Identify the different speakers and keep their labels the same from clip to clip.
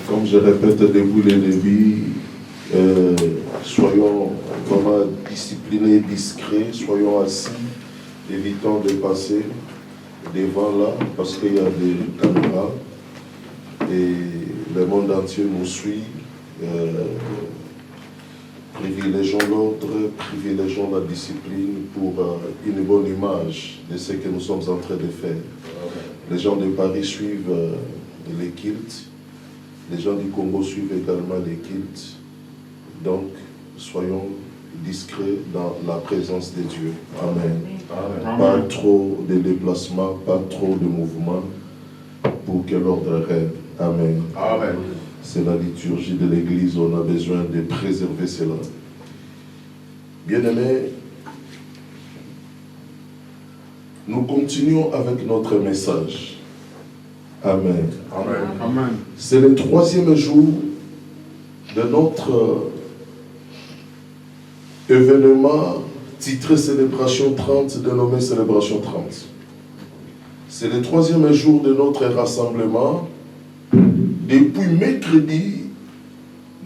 Speaker 1: Comme je répète depuis le début, soyons vraiment disciplinés, discrets, soyons assis, évitons de passer devant là, parce qu'il y a des caméras et le monde entier nous suit. Privilégions l'ordre, privilégions la discipline pour une bonne image de ce que nous sommes en train de faire. Les gens de Paris suivent les cultes, les gens du Congo suivent également les cultes. Donc, soyons discrets dans la présence de Dieu. Amen. Amen. Pas trop de déplacements, pas trop de mouvements pour que l'ordre règne. Amen. Amen. C'est la liturgie de l'Église, on a besoin de préserver cela. Bien-aimés, nous continuons avec notre message. Amen. Amen. Amen. C'est le 3e jour de notre événement titré Célébration 30, dénommé Célébration 30. C'est le 3e jour de notre rassemblement. Depuis mercredi,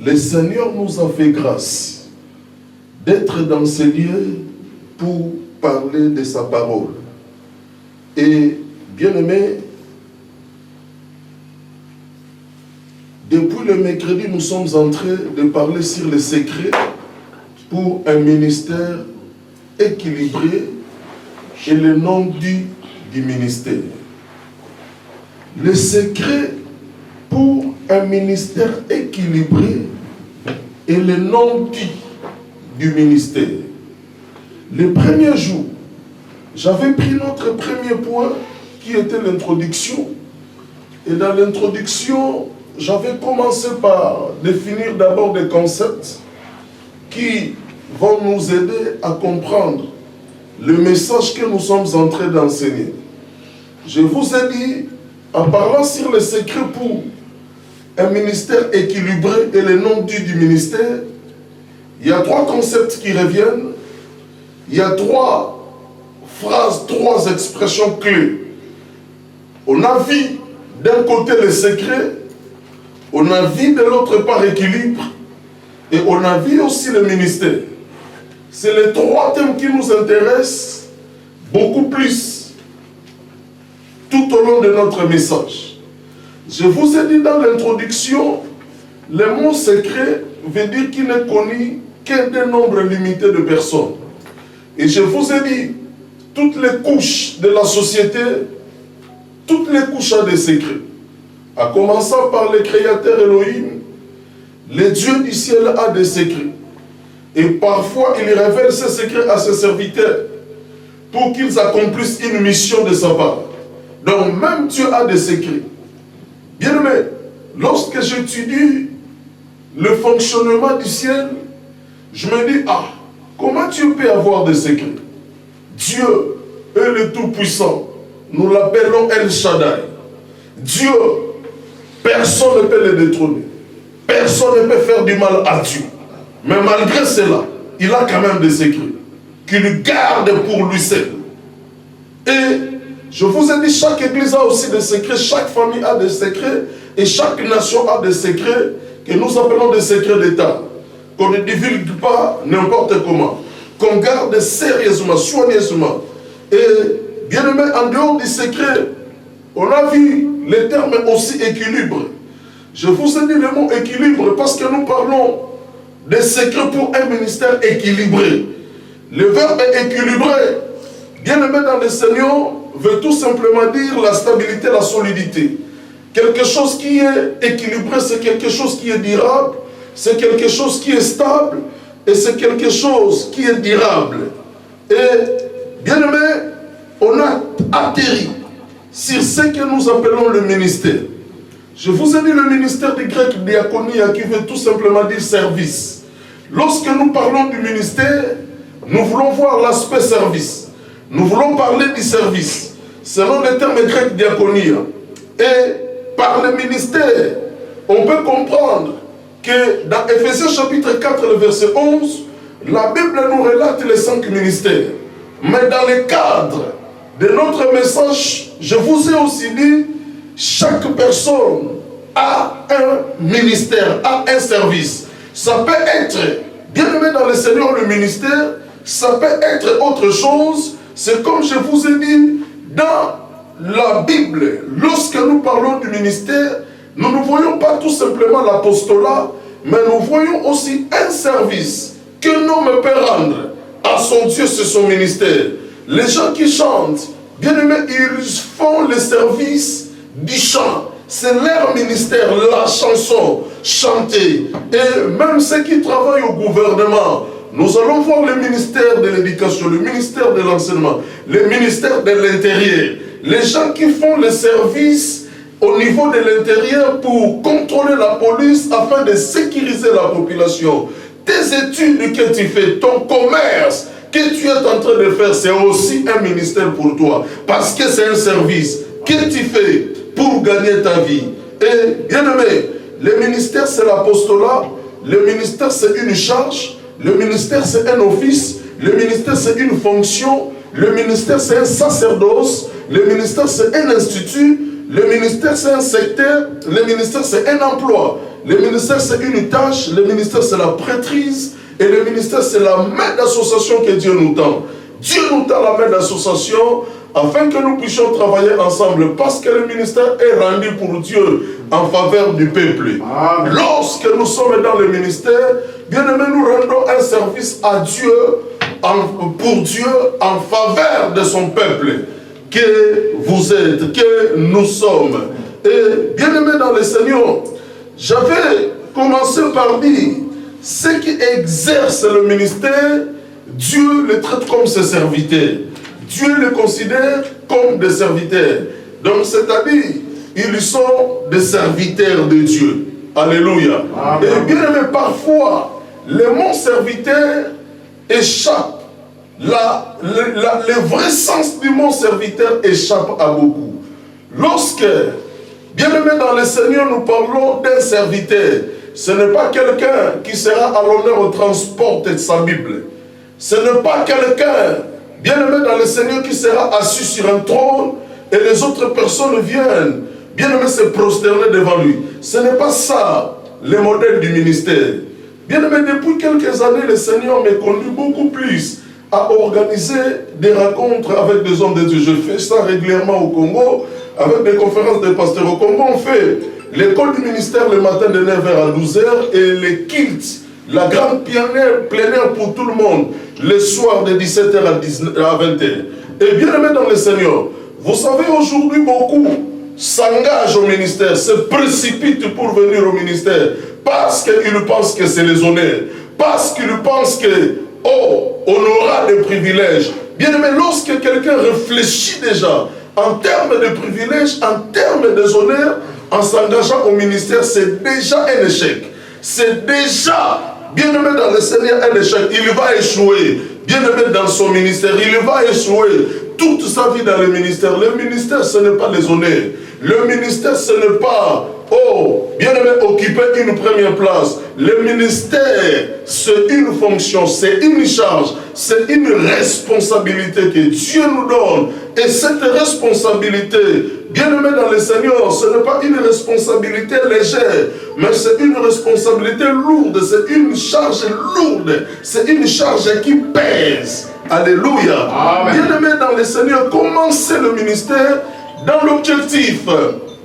Speaker 1: le Seigneur nous a fait grâce d'être dans ces lieux pour parler de sa parole. Et bien aimé, depuis le mercredi, nous sommes en train de parler sur les secrets pour un ministère équilibré et le nom du ministère. Les secrets pour un ministère équilibré et le nom du ministère. Le premier jour, j'avais pris notre premier point qui était l'introduction. Et dans l'introduction, j'avais commencé par définir d'abord des concepts qui vont nous aider à comprendre le message que nous sommes en train d'enseigner. Je vous ai dit, en parlant sur les secrets pour un ministère équilibré et le nom du ministère, il y a 3 concepts qui reviennent, il y a 3 phrases, 3 expressions clés. On a vu d'un côté les secrets, on a vu de l'autre part équilibre, et on a vu aussi le ministère. C'est les 3 thèmes qui nous intéressent beaucoup plus tout au long de notre message. Je vous ai dit dans l'introduction, le mot secret veut dire qu'il n'est connu qu'un des nombres limité de personnes. Et je vous ai dit, toutes les couches de la société, toutes les couches ont des secrets. À commencer par le créateur Elohim, le Dieu du ciel a des secrets. Et parfois, il révèle ces secrets à ses serviteurs pour qu'ils accomplissent une mission de sa part. Donc, même Dieu a des secrets. Bien aimé, lorsque j'étudie le fonctionnement du ciel, je me dis, comment Dieu peut avoir des secrets? Dieu est le Tout-Puissant. Nous l'appelons El Shaddai. Dieu, personne ne peut le détrôner. Personne ne peut faire du mal à Dieu. Mais malgré cela, il a quand même des secrets qu'il garde pour lui seul. Et je vous ai dit, chaque église a aussi des secrets, chaque famille a des secrets, et chaque nation a des secrets que nous appelons des secrets d'État, qu'on ne divulgue pas n'importe comment, qu'on garde sérieusement, soigneusement. Et bien aimé, en dehors du secret, on a vu les termes aussi équilibre. Je vous ai dit le mot équilibre parce que nous parlons des secrets pour un ministère équilibré. Le verbe équilibré, bien aimé dans le Seigneur, veut tout simplement dire la stabilité, la solidité. Quelque chose qui est équilibré, c'est quelque chose qui est durable, c'est quelque chose qui est stable, et c'est quelque chose qui est durable. Et, bien aimé, on a atterri sur ce que nous appelons le ministère. Je vous ai dit le ministère du grec diaconia qui veut tout simplement dire service. Lorsque nous parlons du ministère, nous voulons voir l'aspect service. Nous voulons parler du service, selon le terme grec diaconia. Et par le ministère, on peut comprendre que dans Ephésiens chapitre 4, le verset 11, la Bible nous relate les 5 ministères. Mais dans le cadre de notre message, je vous ai aussi dit, chaque personne a un ministère, a un service. Ça peut être, bien aimé dans le Seigneur, le ministère, ça peut être autre chose. C'est comme je vous ai dit, dans la Bible, lorsque nous parlons du ministère, nous ne voyons pas tout simplement l'apostolat, mais nous voyons aussi un service qu'un homme peut rendre à son Dieu, c'est son ministère. Les gens qui chantent, bien aimé, ils font le service du chant. C'est leur ministère, la chanson, chanter. Et même ceux qui travaillent au gouvernement, nous allons voir le ministère de l'éducation, le ministère de l'enseignement, le ministère de l'intérieur. Les gens qui font le service au niveau de l'intérieur pour contrôler la police afin de sécuriser la population. Tes études que tu fais, ton commerce que tu es en train de faire, c'est aussi un ministère pour toi. Parce que c'est un service que tu fais pour gagner ta vie. Et bien aimé, le ministère c'est l'apostolat, le ministère c'est une charge, le ministère c'est un office, le ministère c'est une fonction, le ministère c'est un sacerdoce, le ministère c'est un institut, le ministère c'est un secteur, le ministère c'est un emploi, le ministère c'est une tâche, le ministère c'est la prêtrise, et le ministère c'est la main d'association que Dieu nous tend. Dieu nous tend la main d'association afin que nous puissions travailler ensemble, parce que le ministère est rendu pour Dieu en faveur du peuple. Amen. Lorsque nous sommes dans le ministère, bien aimé, nous rendons un service à Dieu, pour Dieu, en faveur de son peuple, que vous êtes, que nous sommes. Et bien aimé dans le Seigneur, j'avais commencé par dire, ceux qui exercent le ministère, Dieu les traite comme ses serviteurs. Dieu les considère comme des serviteurs. Donc, c'est-à-dire, ils sont des serviteurs de Dieu. Alléluia. Amen. Et bien aimé, parfois, le mot serviteur échappe. Le vrai sens du mot serviteur échappe à beaucoup. Lorsque, bien aimé dans le Seigneur, nous parlons d'un serviteur, ce n'est pas quelqu'un qui sera à l'honneur au transport de sa Bible. Ce n'est pas quelqu'un, bien aimé dans le Seigneur, qui sera assis sur un trône et les autres personnes viennent, bien aimé, se prosterner devant lui. Ce n'est pas ça le modèle du ministère. Bien aimé, depuis quelques années, le Seigneur me conduit beaucoup plus à organiser des rencontres avec des hommes de Dieu. Je fais ça régulièrement au Congo, avec des conférences de pasteurs. Au Congo, on fait l'école du ministère le matin de 9h à 12h et les cultes, la grande plénière pour tout le monde, le soir de 17h à 20h. Et bien aimé dans le Seigneur, vous savez, aujourd'hui, beaucoup s'engagent au ministère, se précipitent pour venir au ministère, parce qu'ils pensent que c'est les honneurs, parce qu'ils pensent que, oh, on aura des privilèges. Bien aimé, lorsque quelqu'un réfléchit déjà en termes de privilèges, en termes de honneurs, en s'engageant au ministère, c'est déjà un échec. C'est déjà, bien aimé dans le Seigneur, un échec. Il va échouer. Bien aimé dans son ministère, il va échouer toute sa vie dans le ministère. Le ministère, ce n'est pas les honneurs. Le ministère, ce n'est pas, oh, bien aimé, occuper une première place. Le ministère, c'est une fonction, c'est une charge, c'est une responsabilité que Dieu nous donne. Et cette responsabilité, bien aimé dans le Seigneur, ce n'est pas une responsabilité légère, mais c'est une responsabilité lourde, c'est une charge lourde, c'est une charge qui pèse. Alléluia. Amen. Bien aimé dans le Seigneur, commencez le ministère dans l'objectif,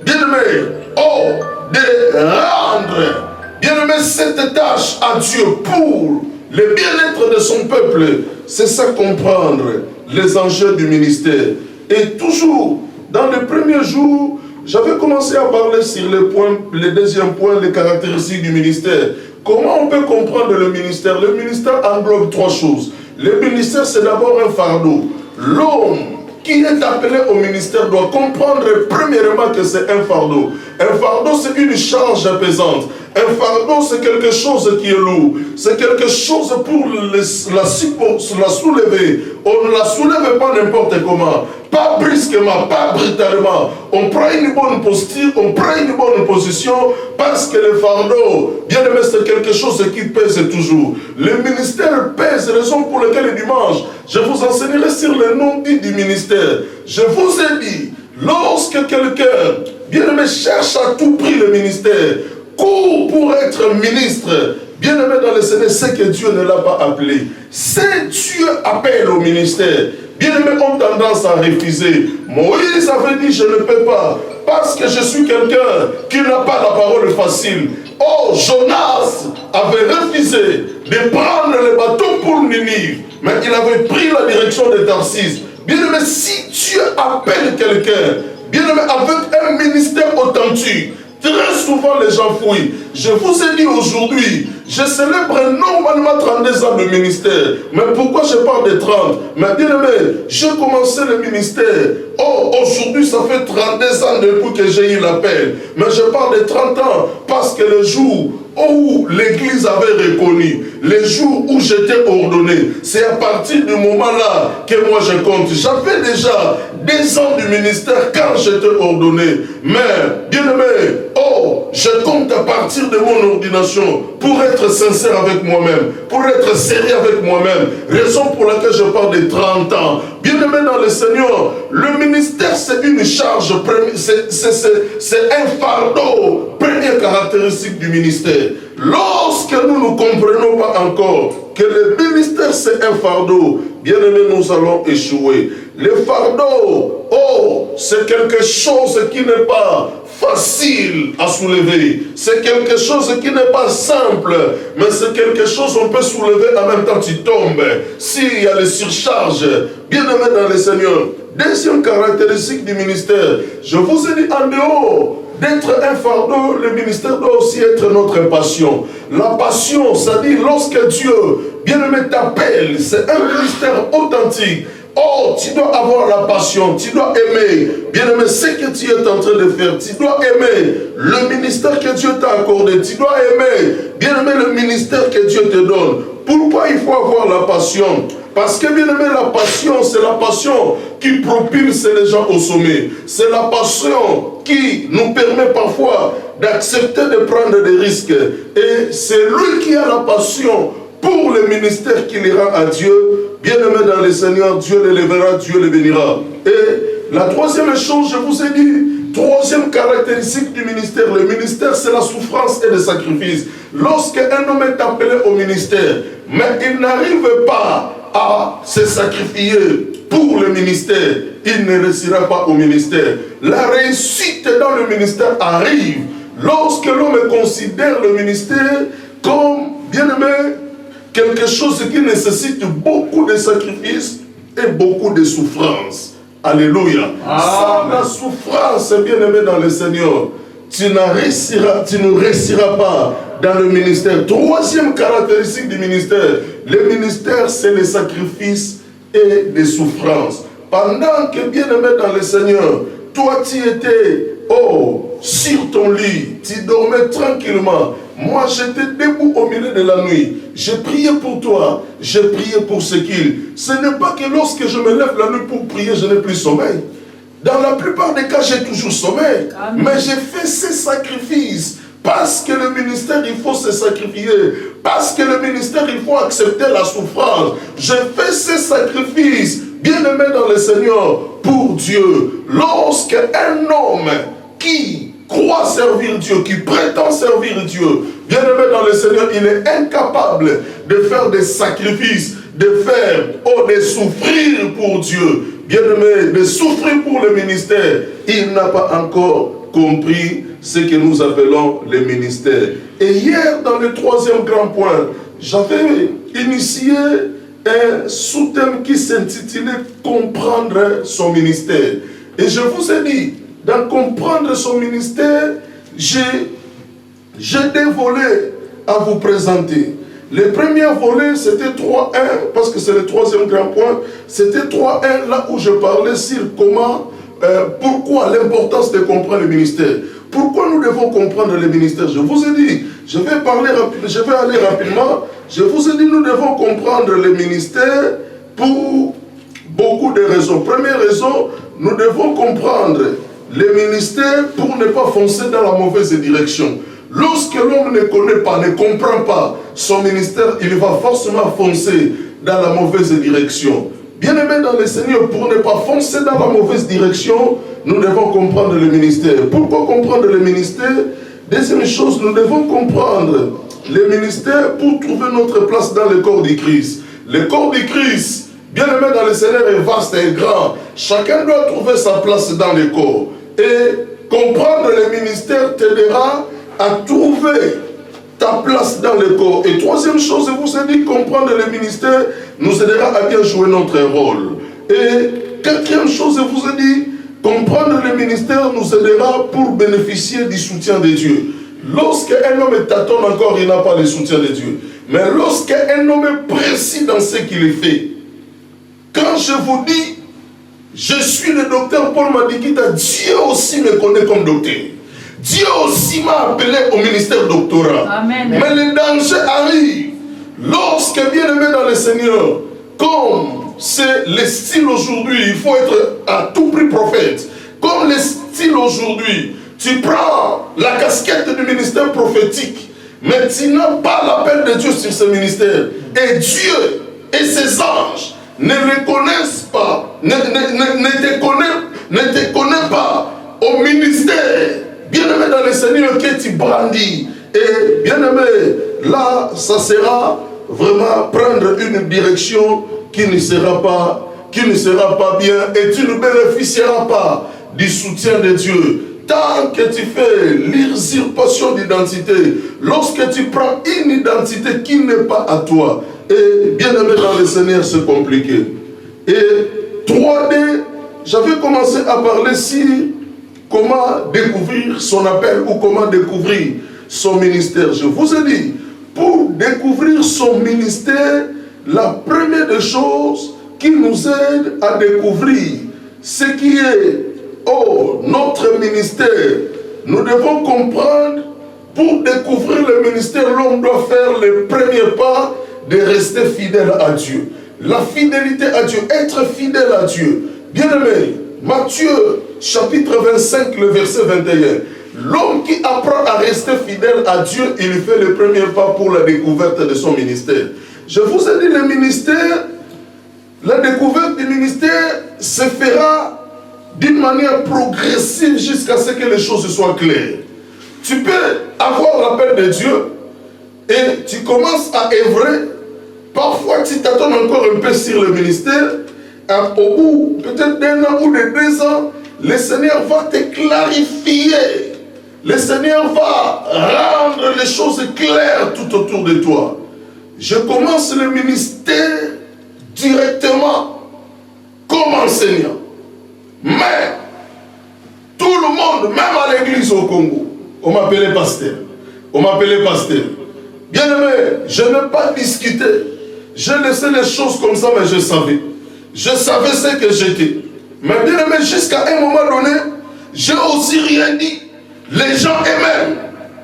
Speaker 1: bien aimé, oh, de rendre, bien aimé, cette tâche à Dieu pour le bien-être de son peuple. C'est ça, comprendre les enjeux du ministère. Et toujours, dans les premiers jours, j'avais commencé à parler sur le deuxième point, les caractéristiques du ministère. Comment on peut comprendre le ministère? Le ministère englobe trois choses. Le ministère, c'est d'abord un fardeau. L'homme qui est appelé au ministère doit comprendre premièrement que c'est un fardeau. Un fardeau, c'est une charge pesante. Un fardeau, c'est quelque chose qui est lourd. C'est quelque chose pour la soulever. On ne la soulève pas n'importe comment. Pas brusquement, pas brutalement. On prend une bonne posture, on prend une bonne position, parce que le fardeau, bien aimé, c'est quelque chose qui pèse toujours. Le ministère pèse, raison pour laquelle le dimanche, je vous enseignerai sur le nom dit du ministère. Je vous ai dit, lorsque quelqu'un bien-aimé, cherche à tout prix le ministère. Cours pour être ministre. Bien-aimé dans le Seigneur, c'est que Dieu ne l'a pas appelé. C'est Dieu appelle au ministère. Bien-aimés ont tendance à refuser. Moïse avait dit, je ne peux pas, parce que je suis quelqu'un qui n'a pas la parole facile. Oh, Jonas avait refusé de prendre le bateau pour Ninive, mais il avait pris la direction de Tarsis. Bien-aimé, si Dieu appelle quelqu'un, bien-aimé, avec un ministère authentique, très souvent les gens fouillent. Je vous ai dit aujourd'hui, je célèbre normalement 32 ans de ministère. Mais pourquoi je parle de 30? Mais bien aimé, j'ai commencé le ministère. Oh, aujourd'hui ça fait 32 ans depuis que j'ai eu l'appel. Mais je parle de 30 ans parce que le jour où l'église avait reconnu, les jours où j'étais ordonné, c'est à partir du moment-là que moi je compte. J'avais déjà 2 ans du ministère quand j'étais ordonné. Mais, bien aimé, oh, je compte à partir de mon ordination pour être sincère avec moi-même, pour être sérieux avec moi-même. Raison pour laquelle je parle de 30 ans. Bien aimé dans le Seigneur, le ministère c'est une charge, c'est un fardeau. Première caractéristique du ministère. Lorsque nous ne comprenons pas encore que le ministère c'est un fardeau, bien aimé, nous allons échouer. Le fardeau, oh, c'est quelque chose qui n'est pas facile à soulever. C'est quelque chose qui n'est pas simple, mais c'est quelque chose qu'on peut soulever en même temps tu tombes. S'il y a les surcharges, bien aimé dans le Seigneur. Deuxième caractéristique du ministère, je vous ai dit en dehors d'être un fardeau, le ministère doit aussi être notre passion. La passion, c'est-à-dire lorsque Dieu, bien-aimé, t'appelle, c'est un ministère authentique. Oh, tu dois avoir la passion, tu dois aimer, bien-aimé, ce que tu es en train de faire. Tu dois aimer le ministère que Dieu t'a accordé. Tu dois aimer, bien-aimé, le ministère que Dieu te donne. Pourquoi il faut avoir la passion? Parce que, bien aimé, la passion, c'est la passion qui propulse les gens au sommet. C'est la passion qui nous permet parfois d'accepter de prendre des risques. Et c'est lui qui a la passion pour le ministère qu'il ira à Dieu. Bien aimé dans le Seigneur, Dieu l'élèvera, Dieu le bénira. Et la troisième chose, je vous ai dit, troisième caractéristique du ministère, le ministère c'est la souffrance et le sacrifice. Lorsqu'un homme est appelé au ministère, mais il n'arrive pas à se sacrifier pour le ministère, il ne réussira pas au ministère. La réussite dans le ministère arrive lorsque l'homme considère le ministère comme, bien aimé, quelque chose qui nécessite beaucoup de sacrifices et beaucoup de souffrance. Alléluia. Sans la souffrance, bien aimé dans le Seigneur, tu ne réussiras pas dans le ministère. Troisième caractéristique du ministère, le ministère c'est les sacrifices et les souffrances. Pendant que, bien aimé dans le Seigneur, toi tu étais, oh, sur ton lit, tu dormais tranquillement. Moi j'étais debout au milieu de la nuit. J'ai prié pour toi, j'ai prié pour ce qu'il. Ce n'est pas que lorsque je me lève la nuit pour prier, je n'ai plus sommeil. Dans la plupart des cas, j'ai toujours sommeil. Amen. Mais j'ai fait ces sacrifices. Parce que le ministère, il faut se sacrifier. Parce que le ministère, il faut accepter la souffrance. J'ai fait ces sacrifices, bien aimé dans le Seigneur, pour Dieu. Lorsqu'un homme qui croit servir Dieu, qui prétend servir Dieu, bien aimé dans le Seigneur, il est incapable de faire des sacrifices, de faire, de souffrir pour Dieu. Bien aimé, de souffrir pour le ministère, il n'a pas encore compris ce que nous appelons le ministère. Et hier, dans le troisième grand point, j'avais initié un sous-thème qui s'intitulait « Comprendre son ministère ». Et je vous ai dit, dans « Comprendre son ministère », j'ai des volets à vous présenter. Le premier volet, c'était 3.1, parce que c'est le troisième grand point, c'était 3.1, là où je parlais sur comment, pourquoi l'importance de comprendre le ministère. Pourquoi nous devons comprendre le ministère? Je vous ai dit, je vais aller rapidement, je vous ai dit, nous devons comprendre le ministère pour beaucoup de raisons. Première raison, nous devons comprendre le ministère pour ne pas foncer dans la mauvaise direction. Lorsque l'homme ne connaît pas, ne comprend pas son ministère, il va forcément foncer dans la mauvaise direction. Bien-aimés dans le Seigneur, pour ne pas foncer dans la mauvaise direction, nous devons comprendre le ministère. Pourquoi comprendre le ministère? Deuxième chose, nous devons comprendre le ministère pour trouver notre place dans le corps du Christ. Le corps du Christ, bien-aimé dans le Seigneur, est vaste et grand. Chacun doit trouver sa place dans le corps. Et comprendre le ministère t'aidera à trouver ta place dans le corps. Et troisième chose, je vous ai dit, comprendre le ministère nous aidera à bien jouer notre rôle. Et quatrième chose, je vous ai dit, comprendre le ministère nous aidera pour bénéficier du soutien de Dieu. Lorsqu'un homme tâtonne encore, il n'a pas le soutien de Dieu. Mais lorsqu'un homme est précis dans ce qu'il fait, quand je vous dis, je suis le docteur Paul Madikita, Dieu aussi me connaît comme docteur. Dieu aussi m'a appelé au ministère doctoral. Amen. Mais le danger arrive lorsque, bien aimé dans le Seigneur, comme c'est le style aujourd'hui, il faut être à tout prix prophète. Comme le style aujourd'hui, tu prends la casquette du ministère prophétique, mais tu n'as pas l'appel de Dieu sur ce ministère. Et Dieu et ses anges ne le connaissent pas, ne te connaissent pas au ministère. Bien-aimé dans le Seigneur que tu brandis. Et bien-aimé, là, ça sera vraiment prendre une direction qui ne sera pas bien, et tu ne bénéficieras pas du soutien de Dieu. Tant que tu fais l'usurpation d'identité, lorsque tu prends une identité qui n'est pas à toi, et bien-aimé dans le Seigneur, c'est compliqué. Et 3D, j'avais commencé à parler sur comment découvrir son appel ou comment découvrir son ministère. Je vous ai dit, pour découvrir son ministère, la première des choses qui nous aide à découvrir ce qui est notre ministère, nous devons comprendre, pour découvrir le ministère, l'homme doit faire le premier pas de rester fidèle à Dieu. La fidélité à Dieu, être fidèle à Dieu. Bien-aimé, Matthieu chapitre 25, le verset 21. L'homme qui apprend à rester fidèle à Dieu, il fait le premier pas pour la découverte de son ministère. Je vous ai dit, le ministère, la découverte du ministère se fera d'une manière progressive jusqu'à ce que les choses soient claires. Tu peux avoir l'appel de Dieu et tu commences à œuvrer. Parfois, tu t'attends encore un peu sur le ministère. Au bout peut-être d'un an ou de 2 ans, le Seigneur va te clarifier. Le Seigneur va rendre les choses claires tout autour de toi. Je commence le ministère directement comme enseignant. Mais tout le monde, même à l'église au Congo, on m'appelait pasteur. On m'appelait pasteur. Bien aimé, je n'ai pas discuté. Je laissais les choses comme ça, mais je savais. Je savais ce que j'étais. Mais bien aimé, jusqu'à un moment donné, j'ai aussi rien dit. Les gens eux-mêmes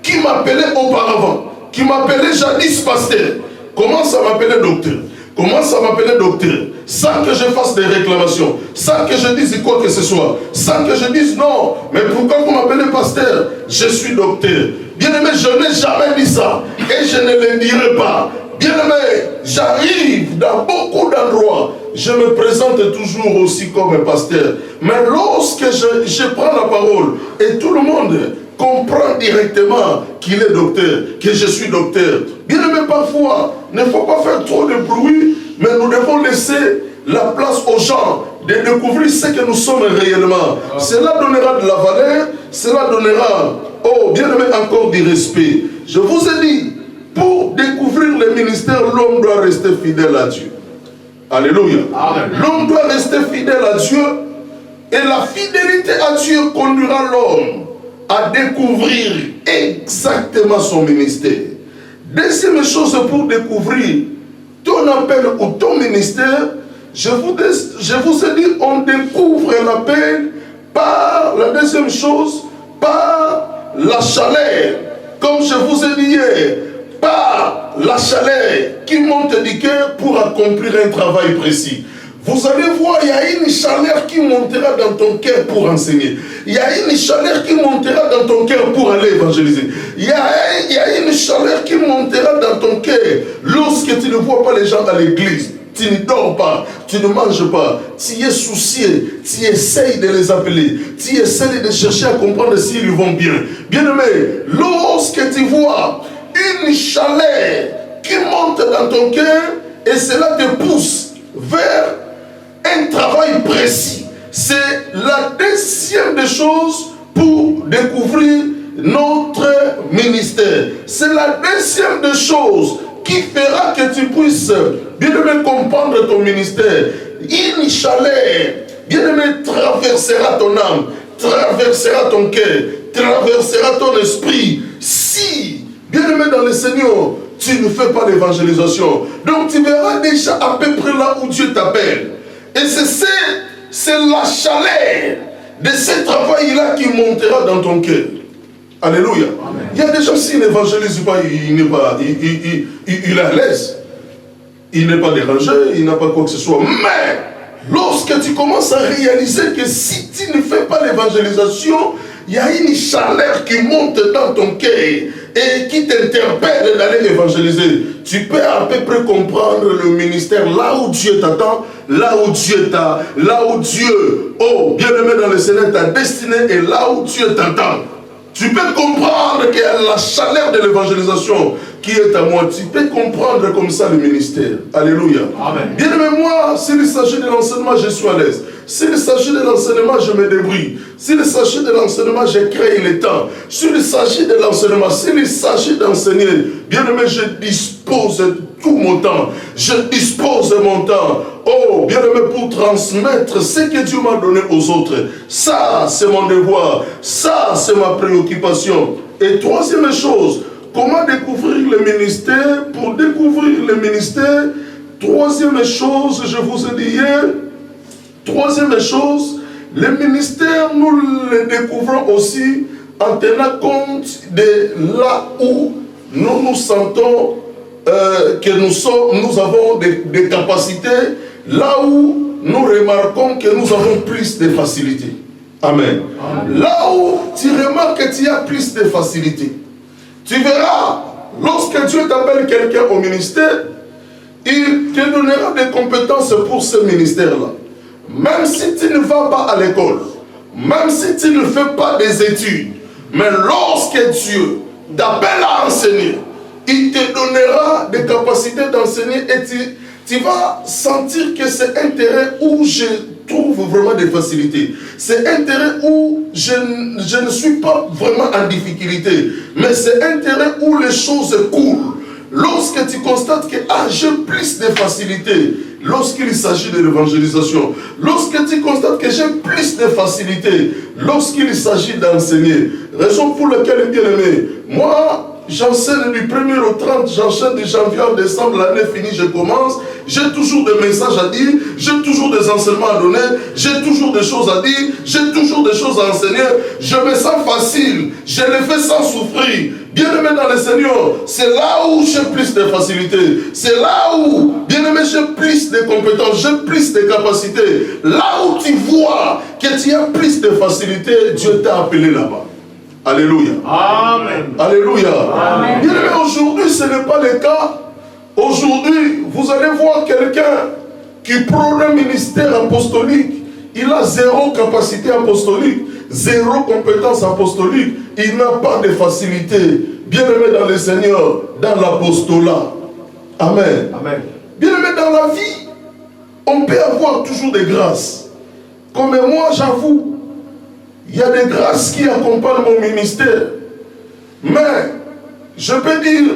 Speaker 1: qui m'appelaient auparavant, qui m'appelaient jadis pasteur, commencent à m'appeler docteur. Commence à m'appeler docteur, sans que je fasse des réclamations, sans que je dise quoi que ce soit, sans que je dise non, mais pourquoi vous m'appelez pasteur? Je suis docteur. Bien-aimé, je n'ai jamais dit ça, et je ne le dirai pas. Bien-aimé, j'arrive dans beaucoup d'endroits, je me présente toujours aussi comme pasteur. Mais lorsque je prends la parole, et tout le monde comprend directement qu'il est docteur, que je suis docteur. Bien aimé, parfois, il ne faut pas faire trop de bruit, mais nous devons laisser la place aux gens de découvrir ce que nous sommes réellement. Cela donnera de la valeur, cela donnera, bien aimé, encore du respect. Je vous ai dit, pour découvrir le ministère, l'homme doit rester fidèle à Dieu. Alléluia. L'homme doit rester fidèle à Dieu, et la fidélité à Dieu conduira l'homme à découvrir exactement son ministère. Deuxième chose pour découvrir ton appel ou ton ministère, je vous ai dit, on découvre l'appel par la deuxième chose, par la chaleur. Comme je vous ai dit hier, par la chaleur qui monte du cœur pour accomplir un travail précis. Vous allez voir, il y a une chaleur qui montera dans ton cœur pour enseigner. Il y a une chaleur qui montera dans ton cœur pour aller évangéliser. Il y a une chaleur qui montera dans ton cœur lorsque tu ne vois pas les gens à l'église. tu ne dors pas, tu ne manges pas, tu es soucié, tu essayes de les appeler, tu essayes de chercher à comprendre s'ils vont bien. Bien-aimé, lorsque tu vois une chaleur qui monte dans ton cœur et cela te pousse vers un travail précis, c'est la deuxième des choses pour découvrir notre ministère. C'est la deuxième des choses qui fera que tu puisses bien aimé comprendre ton ministère. Une chaleur, bien aimé, traversera ton âme, traversera ton cœur, traversera ton esprit. Si, bien aimé dans le Seigneur, tu ne fais pas l'évangélisation, donc tu verras déjà à peu près là où Dieu t'appelle. Et c'est la chaleur de ce travail-là qui montera dans ton cœur. Alléluia. Amen. Il y a des gens, s'ils n'évangélisent pas, il est à l'aise. Il n'est pas dérangé, il n'a pas quoi que ce soit. Mais, lorsque tu commences à réaliser que si tu ne fais pas l'évangélisation, il y a une chaleur qui monte dans ton cœur et qui t'interpelle d'aller évangéliser. Tu peux à peu près comprendre le ministère là où Dieu t'attend, là où Dieu oh, bien-aimé dans le Seigneur, ta destinée est là où Dieu t'attend. Tu peux comprendre qu'il y a la chaleur de l'évangélisation qui est à moi. Tu peux comprendre comme ça le ministère. Alléluia. Amen. Bien-aimé, moi, s'il s'agit de l'enseignement, je suis à l'aise. S'il s'agit de l'enseignement, je me débrouille. S'il s'agit de l'enseignement, j'ai créé le temps. S'il s'agit de l'enseignement, s'il s'agit d'enseigner, bien-aimé, je dispose de tout mon temps. Je dispose de mon temps. Oh, bien-aimé, pour transmettre ce que Dieu m'a donné aux autres. Ça, c'est mon devoir. Ça, c'est ma préoccupation. Et troisième chose, comment découvrir le ministère? Pour découvrir le ministère, troisième chose, je vous ai dit hier, troisième chose, le ministère, nous le découvrons aussi en tenant compte de là où nous nous sentons que nous avons des capacités, là où nous remarquons que nous avons plus de facilité. Amen. Amen. Là où tu remarques que tu as plus de facilité, tu verras, lorsque Dieu t'appelle quelqu'un au ministère, il te donnera des compétences pour ce ministère-là. Même si tu ne vas pas à l'école, même si tu ne fais pas des études, mais lorsque Dieu t'appelle à enseigner, il te donnera des capacités d'enseigner et tu vas sentir que c'est un terrain où je trouve vraiment des facilités. C'est un terrain où je ne suis pas vraiment en difficulté, mais c'est un terrain où les choses coulent. Lorsque tu constates que j'ai plus de facilité, lorsqu'il s'agit de l'évangélisation, lorsque tu constates que j'ai plus de facilité, lorsqu'il s'agit d'enseigner, raison pour laquelle, bien aimé, moi, j'enseigne du 1er au 30, j'enchaîne de janvier en décembre, l'année finie, je commence. J'ai toujours des messages à dire, j'ai toujours des enseignements à donner, j'ai toujours des choses à dire, j'ai toujours des choses à enseigner. Je me sens facile, je le fais sans souffrir. Bien-aimé dans le Seigneur, c'est là où j'ai plus de facilité. C'est là où, bien-aimé, j'ai plus de compétences, j'ai plus de capacités. Là où tu vois que tu as plus de facilité, Dieu t'a appelé là-bas. Alléluia. Amen. Alléluia. Amen. Bien aimé, aujourd'hui, ce n'est pas le cas. Aujourd'hui, vous allez voir quelqu'un qui prône un ministère apostolique. Il a zéro capacité apostolique, zéro compétence apostolique. Il n'a pas de facilité. Bien aimé dans le Seigneur, dans l'apostolat. Amen. Amen. Bien aimé dans la vie, on peut avoir toujours des grâces. Comme moi, j'avoue, il y a des grâces qui accompagnent mon ministère. Mais, je peux dire,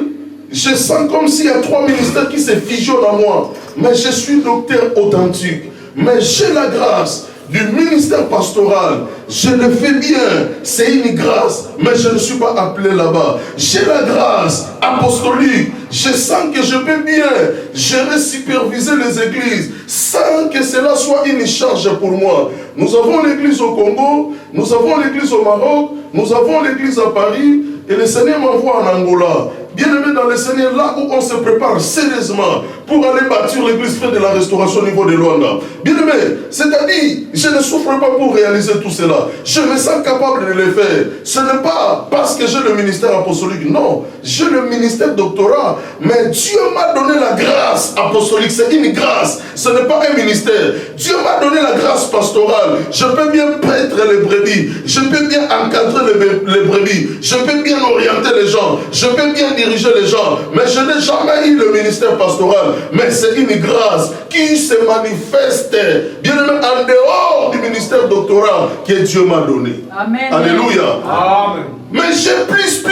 Speaker 1: je sens comme s'il y a 3 ministères qui se fusionnent à moi. Mais je suis docteur authentique. Mais j'ai la grâce du ministère pastoral. Je le fais bien. C'est une grâce. Mais je ne suis pas appelé là-bas. J'ai la grâce apostolique. Je sens que je peux bien gérer, superviser les églises sans que cela soit une charge pour moi. Nous avons l'église au Congo, nous avons l'église au Maroc, nous avons l'église à Paris et le Seigneur m'envoie en Angola. bien-aimé dans le Seigneur, là où on se prépare sérieusement pour aller bâtir l'église Frères de la Restauration au niveau de Luanda. Bien-aimé, c'est-à-dire, je ne souffre pas pour réaliser tout cela. Je me sens capable de le faire. Ce n'est pas parce que j'ai le ministère apostolique, non. J'ai le ministère doctorat, mais Dieu m'a donné la grâce apostolique. C'est une grâce, ce n'est pas un ministère. Dieu m'a donné la grâce pastorale. Je peux bien paître les brebis, je peux bien encadrer les brebis, je peux bien orienter les gens, je peux bien diriger les gens, mais je n'ai jamais eu le ministère pastoral. Mais c'est une grâce qui se manifeste, bien aimé, en dehors du ministère doctoral que Dieu m'a donné.
Speaker 2: Amen.
Speaker 1: Alléluia.
Speaker 3: Amen.
Speaker 1: Mais j'ai plus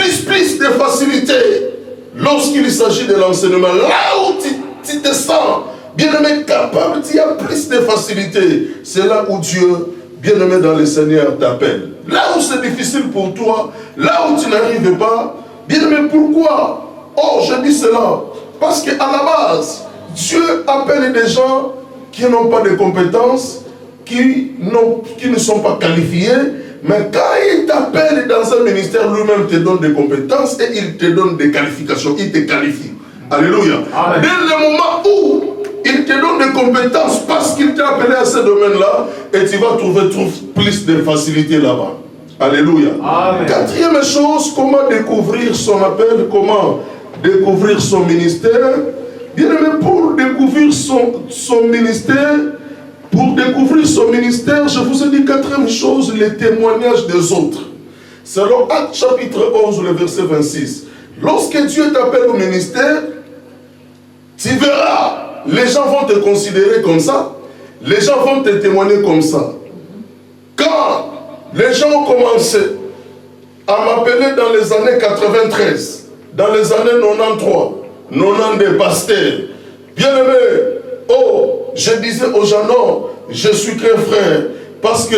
Speaker 1: de facilité lorsqu'il s'agit de l'enseignement. Là où tu te sens, bien aimé, capable, il y a plus de facilité. C'est là où Dieu, bien aimé dans le Seigneur, t'appelle. Là où c'est difficile pour toi, là où tu n'arrives pas, bien aimé, pourquoi? Oh, je dis cela. Parce qu'à la base, Dieu appelle des gens qui n'ont pas de compétences, qui ne sont pas qualifiés, mais quand il t'appelle dans un ministère, lui-même te donne des compétences et il te donne des qualifications, il te qualifie. Alléluia.
Speaker 3: Amen.
Speaker 1: Dès le moment où il te donne des compétences parce qu'il t'a appelé à ce domaine-là, et tu vas trouver plus de facilité là-bas. Alléluia.
Speaker 3: Amen.
Speaker 1: Quatrième chose, comment découvrir son appel, comment découvrir son ministère. Bien aimé, pour découvrir son ministère, je vous ai dit quatrième chose, les témoignages des autres. Selon Actes chapitre 11, le verset 26. Lorsque Dieu t'appelle au ministère, tu verras, les gens vont te considérer comme ça, les gens vont te témoigner comme ça. Quand les gens ont commencé à m'appeler dans les années 93, dans les années 93, 92 pasteurs, bien aimé, oh, je disais aux gens, non, je suis qu'un frère, parce que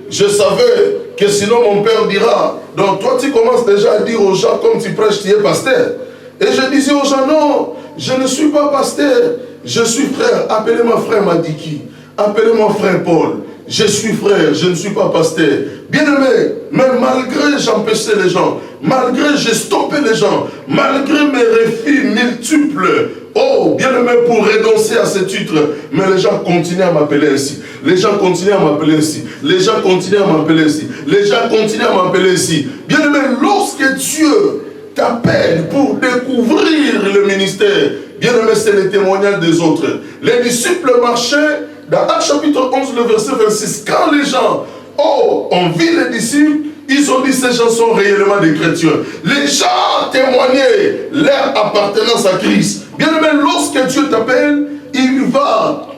Speaker 1: je savais que sinon mon père dira, donc toi tu commences déjà à dire aux gens, comme tu prêches, tu es pasteur. Et je disais aux gens, non, je ne suis pas pasteur, je suis frère, appelez-moi frère Madiki, appelez-moi frère Paul, je suis frère, je ne suis pas pasteur. Bien aimé, mais malgré j'empêchais les gens, malgré j'ai stoppé les gens, malgré mes refus multiples, oh, bien aimé, pour renoncer à ce titre, mais les gens continuent à m'appeler ainsi. Les gens continuent à m'appeler ainsi. Les gens continuent à m'appeler ainsi. Les gens continuent à m'appeler ainsi. Bien aimé, lorsque Dieu t'appelle pour découvrir le ministère, bien aimé, c'est le témoignage des autres. Les disciples marchaient dans Actes chapitre 11, le verset 26. Quand les gens ont vu les disciples, ils ont dit ces gens sont réellement des chrétiens. Les gens témoignaient leur appartenance à Christ. Bien aimé, lorsque Dieu t'appelle, il va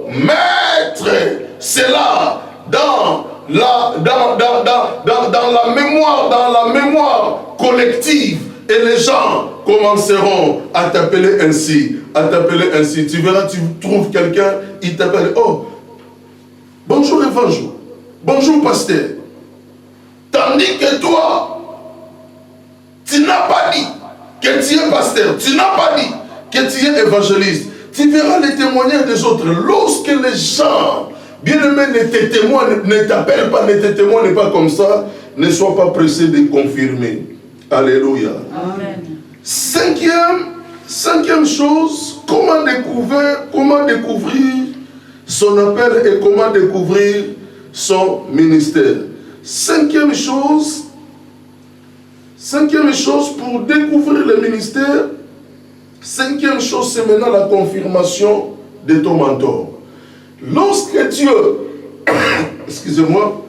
Speaker 1: mettre cela dans la mémoire collective. Et les gens commenceront à t'appeler ainsi, Tu verras, tu trouves quelqu'un, il t'appelle, oh, bonjour évangile, bonjour pasteur. Tandis que toi, tu n'as pas dit que tu es pasteur, tu n'as pas dit que tu es évangéliste. Tu verras les témoignages des autres. Lorsque les gens, bien-aimés, ne t'appellent pas, ne te témoignent pas comme ça, ne sois pas pressé de confirmer. Alléluia.
Speaker 2: Amen.
Speaker 1: Cinquième chose, comment découvrir son appel et comment découvrir son ministère. Cinquième chose, pour découvrir le ministère, cinquième chose, c'est maintenant la confirmation de ton mentor. Lorsque Dieu, excusez-moi,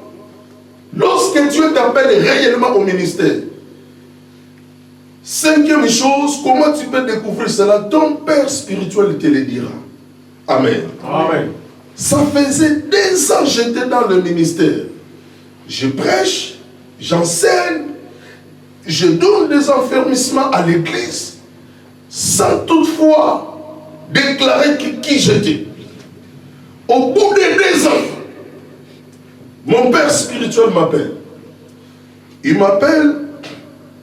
Speaker 1: lorsque Dieu t'appelle réellement au ministère, cinquième chose, comment tu peux découvrir cela? Ton père spirituel te le dira. Amen.
Speaker 3: Amen.
Speaker 1: Ça faisait 2 ans que j'étais dans le ministère. Je prêche, j'enseigne, je donne des enfermissements à l'église, sans toutefois déclarer qui j'étais. Au bout de 2 ans, mon père spirituel m'appelle. Il m'appelle,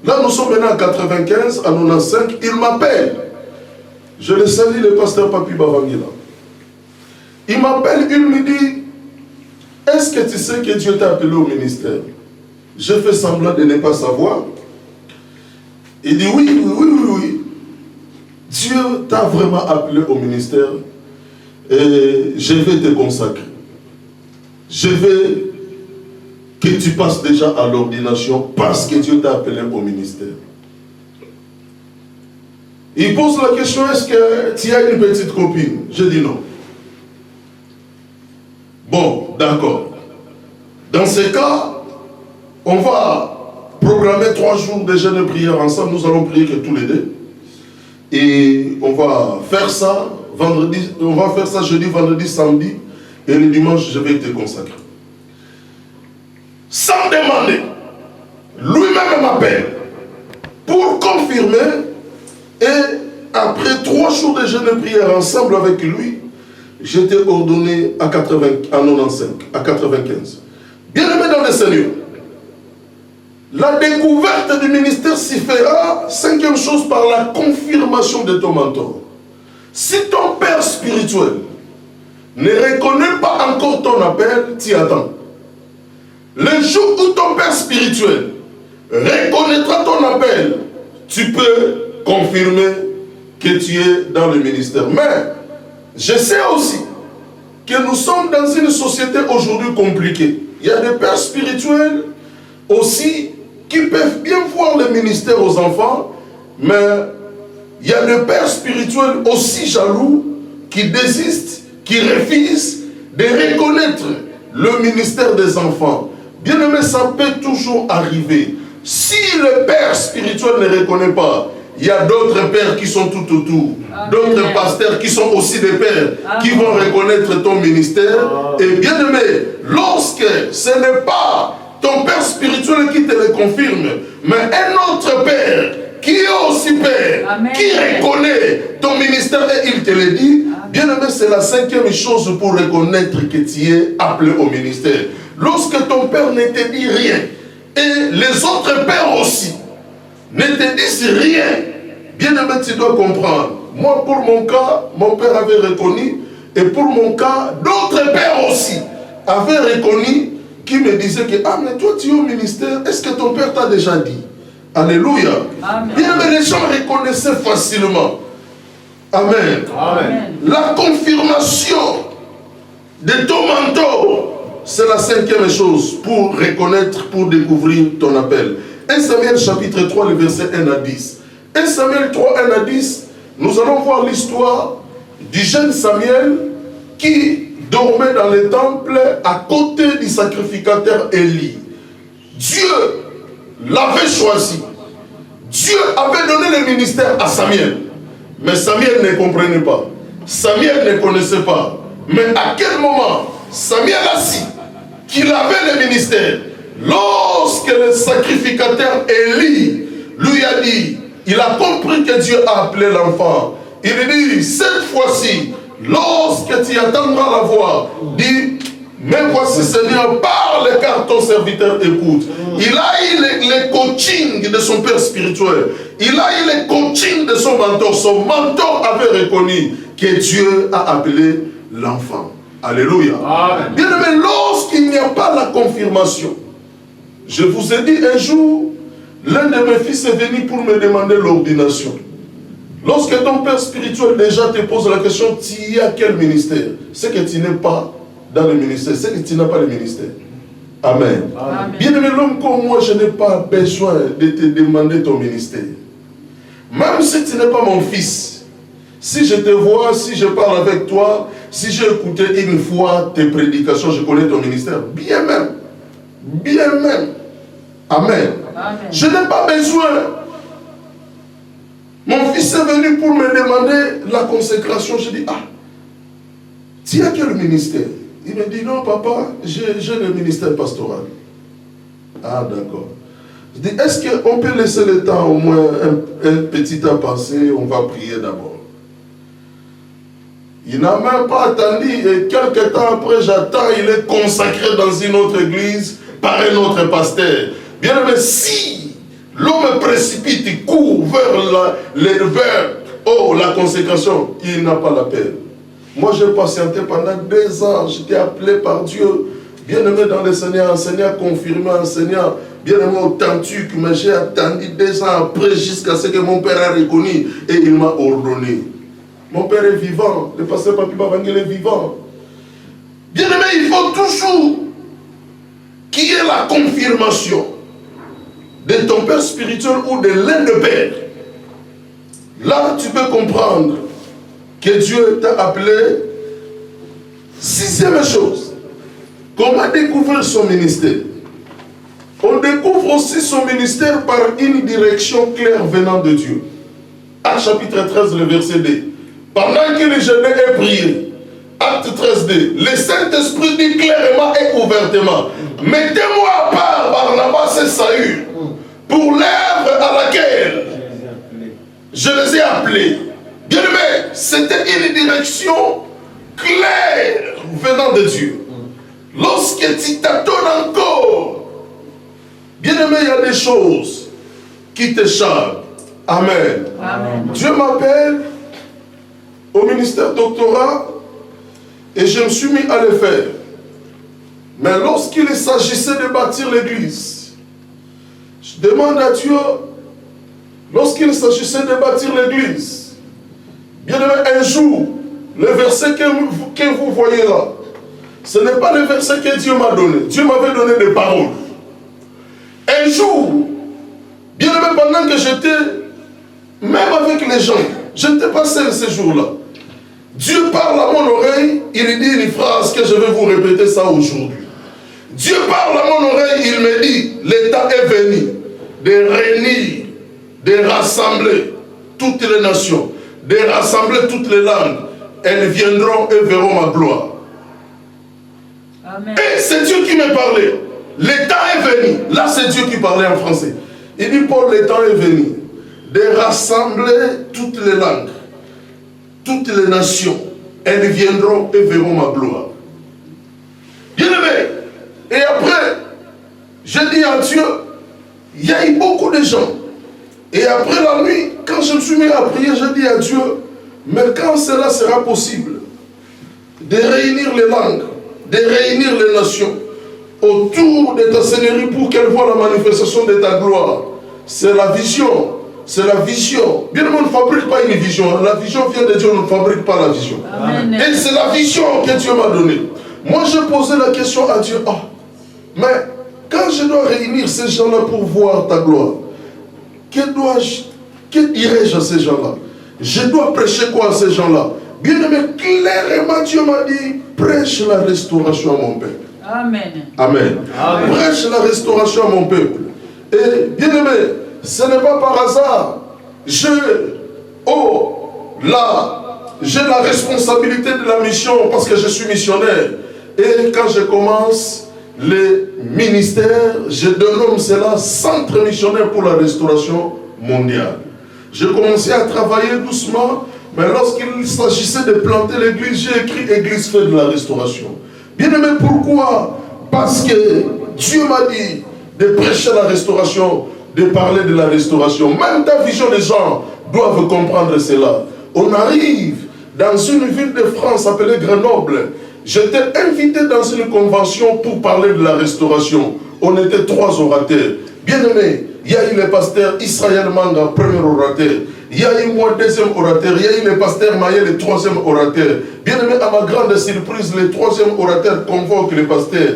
Speaker 1: là nous sommes maintenant en 95, en 95, il m'appelle. Je le salue, le pasteur Papi Bavangila. Il m'appelle, il me dit, est-ce que tu sais que Dieu t'a appelé au ministère? Je fais semblant de ne pas savoir. Il dit oui, Dieu t'a vraiment appelé au ministère et je vais te consacrer. Je veux que tu passes déjà à l'ordination parce que Dieu t'a appelé au ministère. Il pose la question, est-ce que tu as une petite copine? Je dis non. Bon, d'accord. Dans ce cas, on va programmer 3 jours de jeûne et prière ensemble. Nous allons prier que tous les deux. Et on va faire ça vendredi, on va faire ça jeudi, vendredi, samedi. Et le dimanche, je vais te consacrer. Sans demander, lui-même m'appelle pour confirmer. Et après 3 jours de jeûne et prière ensemble avec lui, j'étais ordonné à 95, à 95. Bien-aimé dans le Seigneur, la découverte du ministère s'y fera, 5e chose, par la confirmation de ton mentor. Si ton père spirituel ne reconnaît pas encore ton appel, t'y attends. Le jour où ton père spirituel reconnaîtra ton appel, tu peux confirmer que tu es dans le ministère. Mais je sais aussi que nous sommes dans une société aujourd'hui compliquée. Il y a des pères spirituels aussi qui peuvent bien voir le ministère aux enfants, mais il y a des pères spirituels aussi jaloux qui désistent, qui refusent de reconnaître le ministère des enfants. Bien aimé, ça peut toujours arriver. Si le père spirituel ne reconnaît pas, il y a d'autres pères qui sont tout autour, d'autres pasteurs qui sont aussi des pères, qui vont reconnaître ton ministère. Et bien aimé, lorsque ce n'est pas ton père spirituel qui te le confirme, mais un autre père qui est aussi père, qui reconnaît ton ministère et il te le dit, bien aimé, c'est la 5e chose pour reconnaître que tu es appelé au ministère. Lorsque ton père ne te dit rien, et les autres pères aussi ne te disent rien, bien aimé, tu dois comprendre. Moi, pour mon cas, mon père avait reconnu, et pour mon cas, d'autres pères aussi avaient reconnu, qui me disaient que, ah, mais toi, tu es au ministère, est-ce que ton père t'a déjà dit? Alléluia. Amen. Bien aimé, les gens reconnaissaient facilement. Amen. Amen. La confirmation de ton mentor, c'est la 5e chose pour reconnaître, pour découvrir ton appel. 1 Samuel chapitre 3, le verset 1 à 10. 1 Samuel 3, 1 à 10, nous allons voir l'histoire du jeune Samuel qui dormait dans le temple à côté du sacrificateur Élie. Dieu l'avait choisi. Dieu avait donné le ministère à Samuel. Mais Samuel ne comprenait pas. Samuel ne connaissait pas. Mais à quel moment Samuel a su qu'il avait le ministère? Lorsque le sacrificateur Élie lui a dit, il a compris que Dieu a appelé l'enfant. Il lui dit, cette fois-ci, lorsque tu attendras la voix, dis, mais voici Seigneur, parle car ton serviteur écoute. Il a eu le coaching de son père spirituel. Il a eu le coaching de son mentor. Son mentor avait reconnu que Dieu a appelé l'enfant. Alléluia. Amen. Bien aimé, lorsqu'il n'y a pas la confirmation, je vous ai dit un jour, l'un de mes fils est venu pour me demander l'ordination. Lorsque ton père spirituel déjà te pose la question, tu es à quel ministère? C'est que tu n'es pas dans le ministère, c'est que tu n'as pas le ministère. Amen. Amen. Bien aimé, l'homme comme moi, je n'ai pas besoin de te demander ton ministère. Même si tu n'es pas mon fils, si je te vois, si je parle avec toi, si j'ai écouté une fois tes prédications, je connais ton ministère, bien même. Bien même. Amen. Amen. Je n'ai pas besoin. Mon fils est venu pour me demander la consécration. Je dis, ah, tu as quel ministère? Il me dit, non papa, j'ai le ministère pastoral. Ah d'accord. Je dis, est-ce qu'on peut laisser le temps au moins un petit temps passer? On va prier d'abord. Il n'a même pas attendu et quelques temps après, j'attends, il est consacré dans une autre église par un autre pasteur. Bien aimé, si l'homme précipite, il court vers la consécration, il n'a pas la peine. Moi, j'ai patienté pendant 2 ans, j'étais appelé par Dieu. Bien-aimé dans le Seigneur, enseignant confirmé, enseignant bien-aimé authentique, mais j'ai attendu 2 ans après jusqu'à ce que mon père a reconnu et il m'a ordonné. Mon père est vivant, le pasteur Papi Babangel est vivant. Bien-aimé, il faut toujours qu'il y ait la confirmation de ton père spirituel ou de l'un de père. Là, tu peux comprendre que Dieu t'a appelé. 6e chose, comment découvrir son ministère? On découvre aussi son ministère par une direction claire venant de Dieu. Acte chapitre 13, le verset 2. Pendant que les jeunes et prié, acte 13, 2, le Saint-Esprit dit clairement et ouvertement, mettez-moi à part Barnabas et Saül pour l'œuvre à laquelle je les ai appelés. Bien aimé, c'était une direction claire venant de Dieu. Lorsque tu t'attends encore, bien aimé, il y a des choses qui t'échappent. Amen. Amen. Dieu m'appelle au ministère doctorat et je me suis mis à le faire. Mais lorsqu'il s'agissait de bâtir l'église, je demande à Dieu, lorsqu'il s'agissait de bâtir l'église, bien aimé, un jour, le verset que vous voyez là, ce n'est pas le verset que Dieu m'a donné. Dieu m'avait donné des paroles. Un jour, bien aimé, pendant que j'étais, même avec les gens, je n'étais pas seul ce jour-là. Dieu parle à mon oreille, il dit une phrase que je vais vous répéter ça aujourd'hui. Dieu parle à mon oreille, il me dit, le temps est venu de réunir, de rassembler toutes les nations, de rassembler toutes les langues. Elles viendront et verront ma gloire. Amen. Et c'est Dieu qui me parlait. Le temps est venu. Là, c'est Dieu qui parlait en français. Il dit, Paul, le temps est venu de rassembler toutes les langues, toutes les nations. Elles viendront et verront ma gloire. Bien aimé. Et après, j'ai dit à Dieu, il y a eu beaucoup de gens. Et après la nuit, quand je me suis mis à prier, j'ai dit à Dieu, mais quand cela sera possible, de réunir les langues, de réunir les nations autour de ta Seigneurie pour qu'elles voient la manifestation de ta gloire. C'est la vision. C'est la vision. Bien sûr, on ne fabrique pas une vision. La vision vient de Dieu, on ne fabrique pas la vision. Amen. Et c'est la vision que Dieu m'a donnée. Moi, je posais la question à Dieu. Ah, mais quand je dois réunir ces gens-là pour voir ta gloire, que dirais-je à ces gens-là? Je dois prêcher quoi à ces gens-là? Bien aimé, clairement Dieu m'a dit, prêche la restauration à mon peuple. Amen. Amen. Amen. Prêche la restauration à mon peuple. Et bien aimé, ce n'est pas par hasard. J'ai la responsabilité de la mission parce que je suis missionnaire. Et quand je commence le ministère, je dénomme cela Centre missionnaire pour la restauration mondiale. J'ai commencé à travailler doucement, mais lorsqu'il s'agissait de planter l'église, j'ai écrit Église fait de la restauration. Bien aimé, pourquoi? Parce que Dieu m'a dit de prêcher la restauration, de parler de la restauration. Même ta vision, les gens doivent comprendre cela. On arrive dans une ville de France appelée Grenoble. J'étais invité dans une convention pour parler de la restauration. On était 3 orateurs. Bien aimé, il y a eu le pasteur Israël Manga, premier orateur. Il y a eu moi, 2e orateur. Il y a eu le pasteur Maïe, le 3e orateur. Bien aimé, à ma grande surprise, le 3e orateur convoque le pasteur.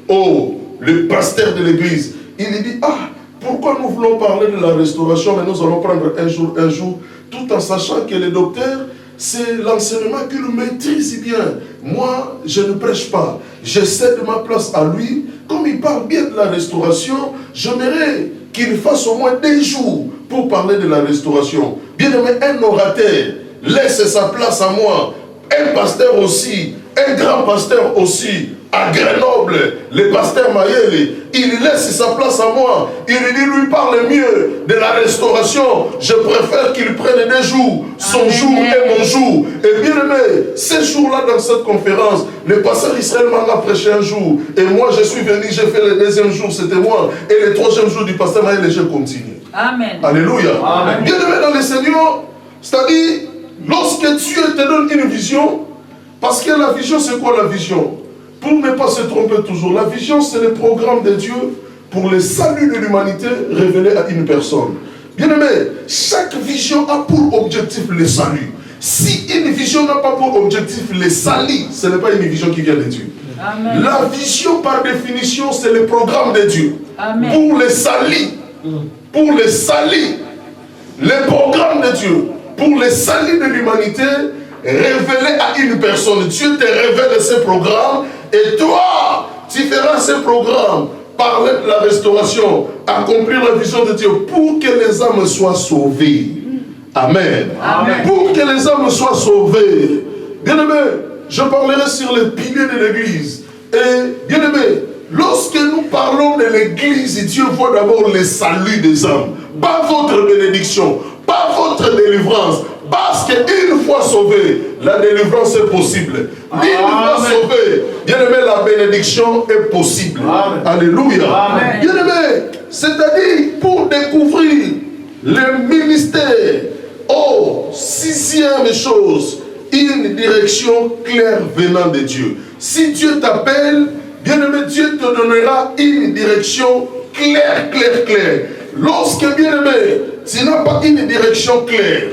Speaker 1: Oh, le pasteur de l'église. Il dit, ah, pourquoi nous voulons parler de la restauration, mais nous allons prendre un jour, tout en sachant que le docteur, c'est l'enseignement qu'il maîtrise bien. Moi, je ne prêche pas. Je cède ma place à lui. Comme il parle bien de la restauration, j'aimerais qu'il fasse au moins 2 jours pour parler de la restauration. Bien aimé, un orateur laisse sa place à moi. Un pasteur aussi, un grand pasteur aussi, à Grenoble, le pasteur Mayele, il laisse sa place à moi. Il dit, lui parle mieux de la restauration. Je préfère qu'il prenne 2 jours, son Amen. Jour et mon jour. Et bien aimé, ces jours-là dans cette conférence, le pasteur Israël m'a prêché un jour. Et moi, je suis venu, j'ai fait le 2e jour, c'était moi. Et le 3e jour du pasteur Mayele, j'ai continué. Amen. Alléluia. Amen. Bien aimé dans le Seigneur, c'est-à-dire, lorsque Dieu te donne une vision, parce que la vision, c'est quoi la vision? pour ne pas se tromper toujours, la vision c'est le programme de Dieu pour le salut de l'humanité révélé à une personne. Bien aimé, chaque vision a pour objectif le salut. Si une vision n'a pas pour objectif le salut, ce n'est pas une vision qui vient de Dieu.
Speaker 2: Amen.
Speaker 1: La vision par définition c'est le programme de Dieu.
Speaker 2: Amen.
Speaker 1: Pour le salut. Pour le salut. Le programme de Dieu. Pour le salut de l'humanité révélé à une personne. Dieu te révèle ce programme et toi, tu feras ce programme. Parler de la restauration, accomplir la vision de Dieu pour que les âmes soient sauvées. Amen.
Speaker 2: Amen.
Speaker 1: Pour que les âmes soient sauvées. Bien aimé, je parlerai sur les piliers de l'église. Et bien aimé, lorsque nous parlons de l'église, Dieu voit d'abord le salut des âmes. Pas votre bénédiction, pas votre délivrance. Parce qu'une fois sauvé, la délivrance est possible. Une fois sauvé, bien aimé, la bénédiction est possible. Amen. Alléluia. Amen. Bien aimé, c'est-à-dire pour découvrir le ministère. Oh, sixième chose, une direction claire venant de Dieu. Si Dieu t'appelle, bien aimé, Dieu te donnera une direction claire. Lorsque, bien aimé, tu n'as pas une direction claire,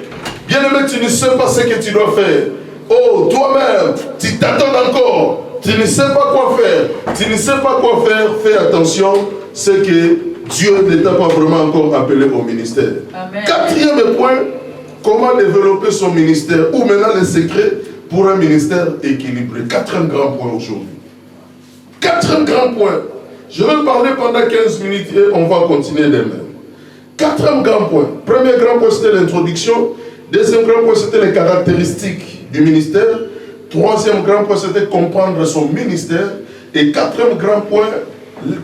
Speaker 1: bien aimé, tu ne sais pas ce que tu dois faire. Oh, toi-même, tu t'attends encore. Tu ne sais pas quoi faire. Tu ne sais pas quoi faire. Fais attention, c'est que Dieu ne t'a pas vraiment encore appelé au ministère. Amen. Quatrième point, comment développer son ministère ou maintenant les secrets pour un ministère équilibré. Quatrième grand point aujourd'hui. Quatrième grand point. Je vais parler pendant 15 minutes et on va continuer demain. Quatrième grand point. Premier grand point, c'était l'introduction. Deuxième grand point, c'était les caractéristiques du ministère. Troisième grand point, c'était comprendre son ministère. Et quatrième grand point,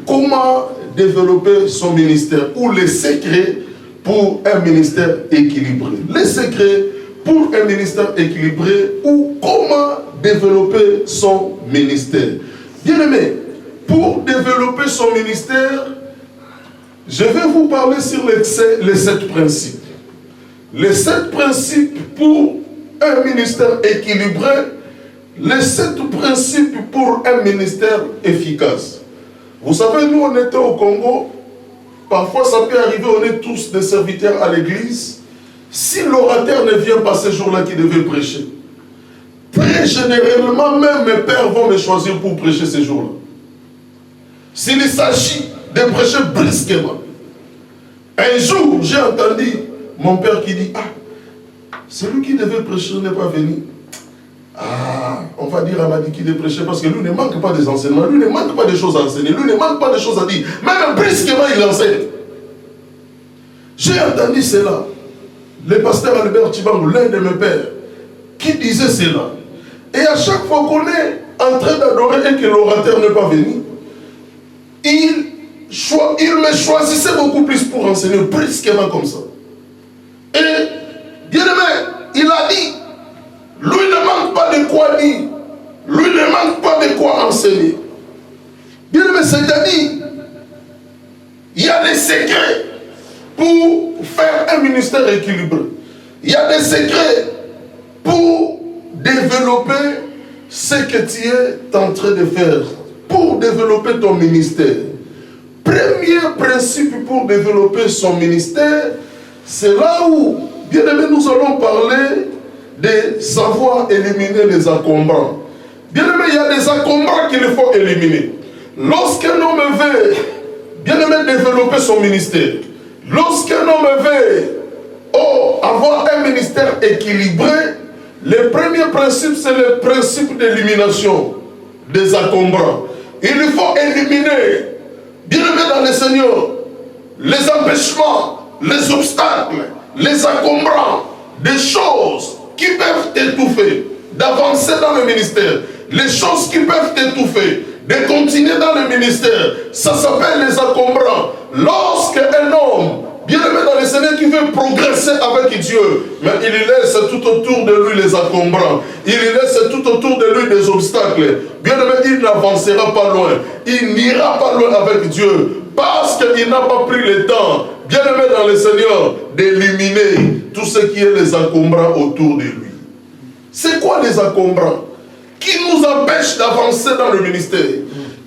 Speaker 1: comment développer son ministère ou les secrets pour un ministère équilibré. Les secrets pour un ministère équilibré ou comment développer son ministère. Bien aimé, pour développer son ministère, je vais vous parler sur les 7 principes. Les 7 principes pour un ministère équilibré, les 7 principes pour un ministère efficace. Vous savez, nous on était au Congo, parfois ça peut arriver, on est tous des serviteurs à l'église. Si l'orateur ne vient pas ce jour-là qui devait prêcher, très généralement, même mes pères vont me choisir pour prêcher ce jour-là. S'il s'agit de prêcher brusquement. Un jour, j'ai entendu mon père qui dit, celui qui devait prêcher n'est pas venu. On va dire à Madi qu'il est prêché parce que lui ne manque pas des enseignements, lui ne manque pas des choses à enseigner, lui ne manque pas des choses à dire. Même brusquement, il enseigne. J'ai entendu cela. Le pasteur Albert Tibangou, l'un de mes pères, qui disait cela. Et à chaque fois qu'on est en train d'adorer et que l'orateur n'est pas venu, il me choisissait beaucoup plus pour enseigner brusquement comme ça. Et, bien aimé, il a dit, lui ne manque pas de quoi dire, lui ne manque pas de quoi enseigner. Bien aimé, c'est-à-dire, il y a des secrets pour faire un ministère équilibré. Il y a des secrets pour développer ce que tu es en train de faire, pour développer ton ministère. Premier principe pour développer son ministère, c'est là où, bien aimé, nous allons parler de savoir éliminer les encombrants. Bien aimé, il y a des encombrants qu'il faut éliminer. Lorsqu'un homme veut, bien aimé, développer son ministère, lorsqu'un homme veut avoir un ministère équilibré, le premier principe, c'est le principe d'élimination des encombrants. Il faut éliminer, bien aimé dans le Seigneur, les empêchements, les obstacles, les encombrants, des choses qui peuvent t'étouffer, d'avancer dans le ministère, les choses qui peuvent t'étouffer, de continuer dans le ministère, ça s'appelle les encombrants. Lorsqu'un homme, bien aimé dans le Seigneur, qui veut progresser avec Dieu, mais il laisse tout autour de lui les encombrants, il laisse tout autour de lui des obstacles, bien aimé, il n'avancera pas loin, il n'ira pas loin avec Dieu, parce qu'il n'a pas pris le temps, bien aimé dans le Seigneur, d'éliminer tout ce qui est les encombrants autour de lui. C'est quoi les encombrants? Qui qui nous empêchent d'avancer dans le ministère,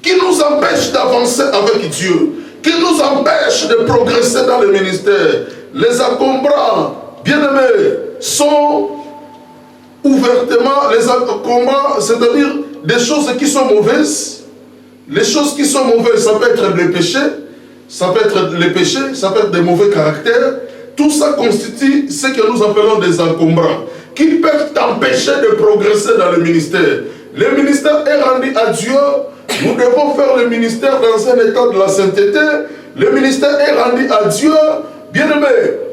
Speaker 1: qui nous empêchent d'avancer avec Dieu, qui nous empêchent de progresser dans le ministère. Les encombrants, bien-aimés, sont ouvertement, les encombrants, c'est-à-dire des choses qui sont mauvaises. Les choses qui sont mauvaises, ça peut être le péché, ça peut être des mauvais caractères. Tout ça constitue ce que nous appelons des encombrants, qui peuvent t'empêcher de progresser dans le ministère. Le ministère est rendu à Dieu. Nous devons faire le ministère dans un état de la sainteté. Le ministère est rendu à Dieu. Bien-aimé,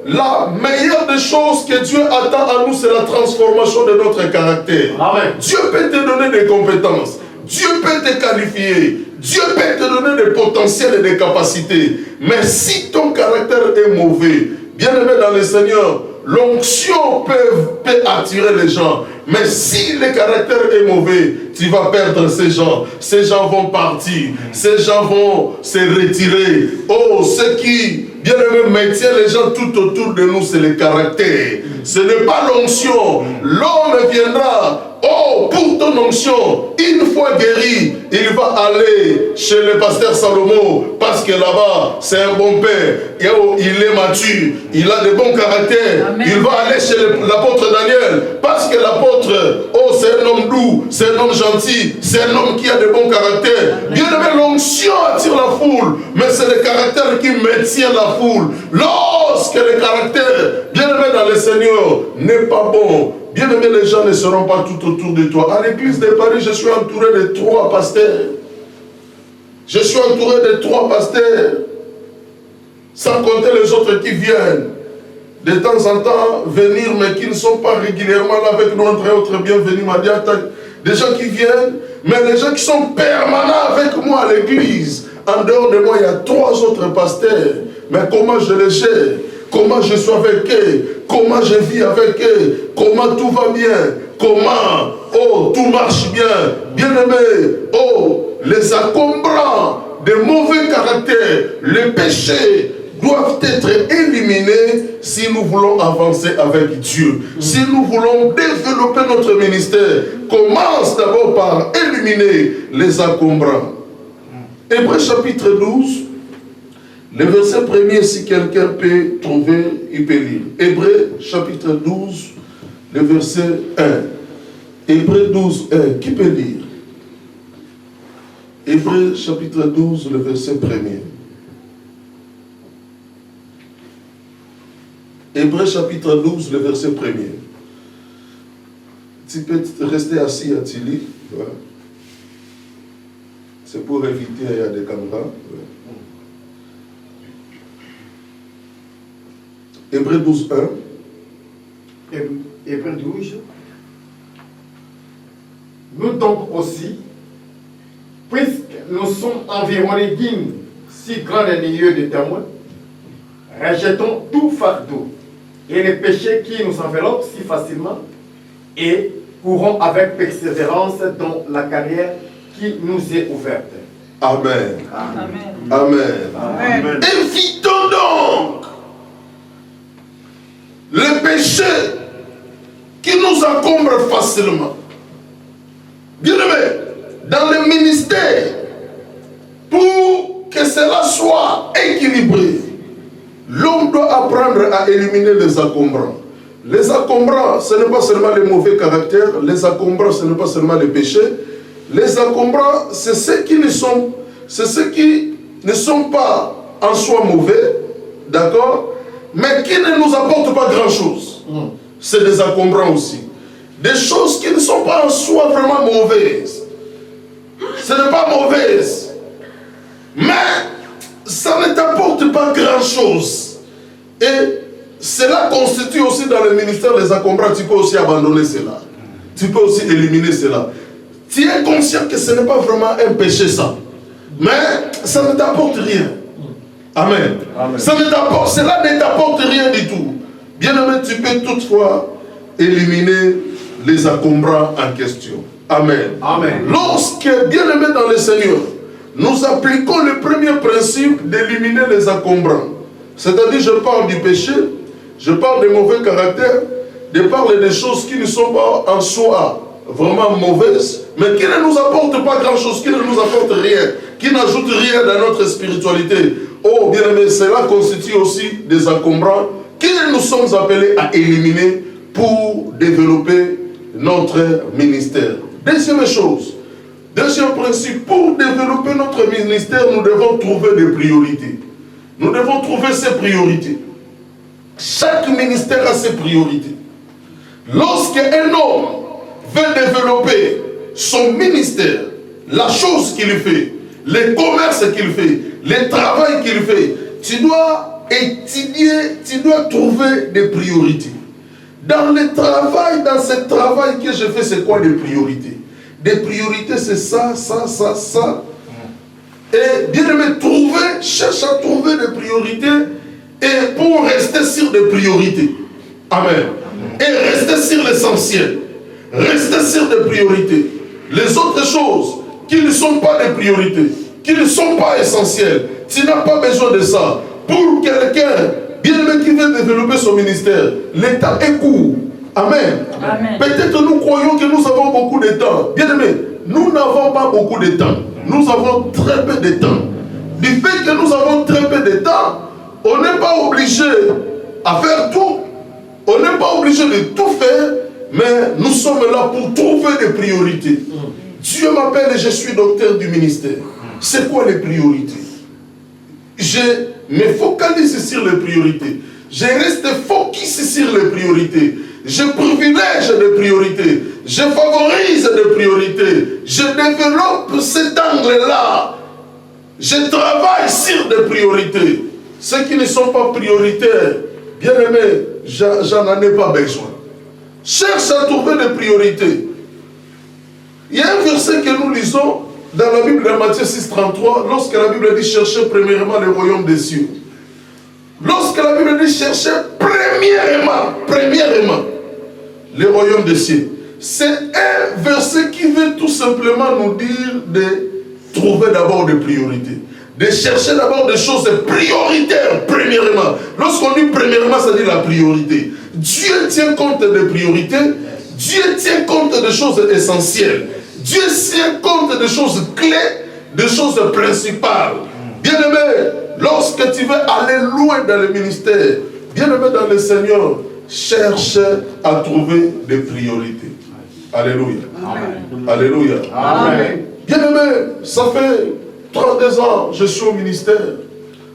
Speaker 1: la meilleure des choses que Dieu attend à nous, c'est la transformation de notre caractère. Amen. Dieu peut te donner des compétences. Dieu peut te qualifier. Dieu peut te donner des potentiels et des capacités. Mais si ton caractère est mauvais, bien-aimé dans le Seigneur, l'onction peut attirer les gens. Mais si le caractère est mauvais, tu vas perdre ces gens. Ces gens vont partir. Ces gens vont se retirer. Oh, ce qui, bien-aimé, maintient les gens tout autour de nous, c'est le caractère. Ce n'est pas l'onction. L'homme viendra. Oh, pour ton onction, une fois guéri, il va aller chez le pasteur Salomon, parce que là-bas, c'est un bon père. Il est mature, il a de bons caractères. Amen. Il va aller chez l'apôtre Daniel, parce que l'apôtre, oh, c'est un homme doux, c'est un homme gentil, c'est un homme qui a de bons caractères. Bien aimé, l'onction attire la foule, mais c'est le caractère qui maintient la foule. Lorsque le caractère, bien aimé dans le Seigneur, n'est pas bon, bien aimé, les gens ne seront pas tout autour de toi. À l'église de Paris, je suis entouré de 3 pasteurs. Je suis entouré de 3 pasteurs. Sans compter les autres qui viennent de temps en temps venir, mais qui ne sont pas régulièrement là avec nous. Entre autres, bienvenue, Madiata. Des gens qui viennent, mais les gens qui sont permanents avec moi à l'église. En dehors de moi, il y a 3 autres pasteurs. Mais comment je les gère? Comment je suis avec eux? Comment je vis avec eux? Comment tout va bien? Comment, oh, tout marche bien? Bien-aimé, oh, les encombrants de mauvais caractères, les péchés doivent être éliminés si nous voulons avancer avec Dieu. Si nous voulons développer notre ministère, commence d'abord par éliminer les encombrants. Hébreux chapitre 12, le verset premier, si quelqu'un peut trouver, il peut lire. Hébreux chapitre 12, le verset 1. Hébreux 12, 1. Qui peut lire? Hébreux chapitre 12, le verset premier. Hébreux chapitre 12, le verset premier. Tu peux rester assis à Tilly. Voilà. C'est pour éviter, il y a des caméras. Ouais. Hébreux 12, 1.
Speaker 2: Hébreux 12. Nous donc aussi, puisque nous sommes environnés d'une si grande lieu de témoins, rejetons tout fardeau et les péchés qui nous enveloppent si facilement et courons avec persévérance dans la carrière qui nous est ouverte.
Speaker 1: Amen.
Speaker 2: Amen.
Speaker 1: Amen.
Speaker 2: Amen. Amen.
Speaker 1: Évitons donc le péché qui nous encombre facilement. Bien-aimé, dans le ministère, pour que cela soit équilibré, l'homme doit apprendre à éliminer les encombrants. Les encombrants, ce n'est pas seulement les mauvais caractères, les encombrants, ce n'est pas seulement les péchés. Les encombrants, c'est ceux qui ne sont pas en soi mauvais, d'accord, mais qui ne nous apportent pas grand-chose. C'est des encombrants aussi. Des choses qui ne sont pas en soi vraiment mauvaises. Ce n'est pas mauvaise, mais ça ne t'apporte pas grand-chose. Et cela constitue aussi dans le ministère des encombrants, tu peux aussi abandonner cela. Tu peux aussi éliminer cela. Tu es conscient que ce n'est pas vraiment un péché ça. Mais ça ne t'apporte rien. Amen. Amen. Cela ne t'apporte rien du tout. Bien-aimé, tu peux toutefois éliminer les encombrants en question. Amen. Amen. Lorsque, bien-aimé dans le Seigneur, nous appliquons le premier principe d'éliminer les encombrants. C'est-à-dire, je parle du péché, je parle des mauvais caractères, je parle des choses qui ne sont pas en soi vraiment mauvaises, mais qui ne nous apportent pas grand-chose, qui ne nous apportent rien, qui n'ajoutent rien dans notre spiritualité. Oh, bien aimé, cela constitue aussi des encombrants que nous sommes appelés à éliminer pour développer notre ministère. Deuxième chose, deuxième principe, pour développer notre ministère, nous devons trouver des priorités. Nous devons trouver ces priorités. Chaque ministère a ses priorités. Lorsqu'un homme veut développer son ministère, la chose qu'il fait, les commerces qu'il fait, le travail qu'il fait, tu dois étudier, tu dois trouver des priorités. Dans le travail, dans ce travail que je fais, c'est quoi les priorités? Des priorités, c'est ça, ça, ça, ça. Et bien aimé, cherche à trouver des priorités et pour rester sur des priorités. Amen. Et rester sur l'essentiel. Rester sur des priorités. Les autres choses qui ne sont pas des priorités, qui ne sont pas essentielles, tu n'as pas besoin de ça. Pour quelqu'un, bien aimé, qui veut développer son ministère, l'état est court. Amen. Amen. Peut-être nous croyons que nous avons beaucoup de temps. Bien aimé, nous n'avons pas beaucoup de temps. Nous avons très peu de temps. Du fait que nous avons très peu de temps, on n'est pas obligé à faire tout. On n'est pas obligé de tout faire, mais nous sommes là pour trouver des priorités. Dieu m'appelle et je suis docteur du ministère. C'est quoi les priorités? Je me focalise sur les priorités. Je reste focus sur les priorités. Je privilège des priorités. Je favorise des priorités. Je développe cet angle-là. Je travaille sur des priorités. Ceux qui ne sont pas prioritaires, bien aimés, j'en ai pas besoin. Cherche à trouver des priorités. Il y a un verset que nous lisons dans la Bible de Matthieu 6,33, lorsque la Bible dit chercher premièrement le royaume des cieux. Lorsque la Bible dit chercher premièrement le royaume des cieux. C'est un verset qui veut tout simplement nous dire de trouver d'abord des priorités. De chercher d'abord des choses prioritaires, premièrement. Lorsqu'on dit premièrement, ça dit la priorité. Dieu tient compte des priorités. Dieu tient compte des choses essentielles. Dieu tient compte des choses clés, des choses principales. Bien-aimé, lorsque tu veux aller loin dans le ministère, bien-aimé dans le Seigneur, cherche à trouver des priorités. Alléluia. Amen. Alléluia. Amen. Bien-aimé, ça fait 32 ans, je suis au ministère.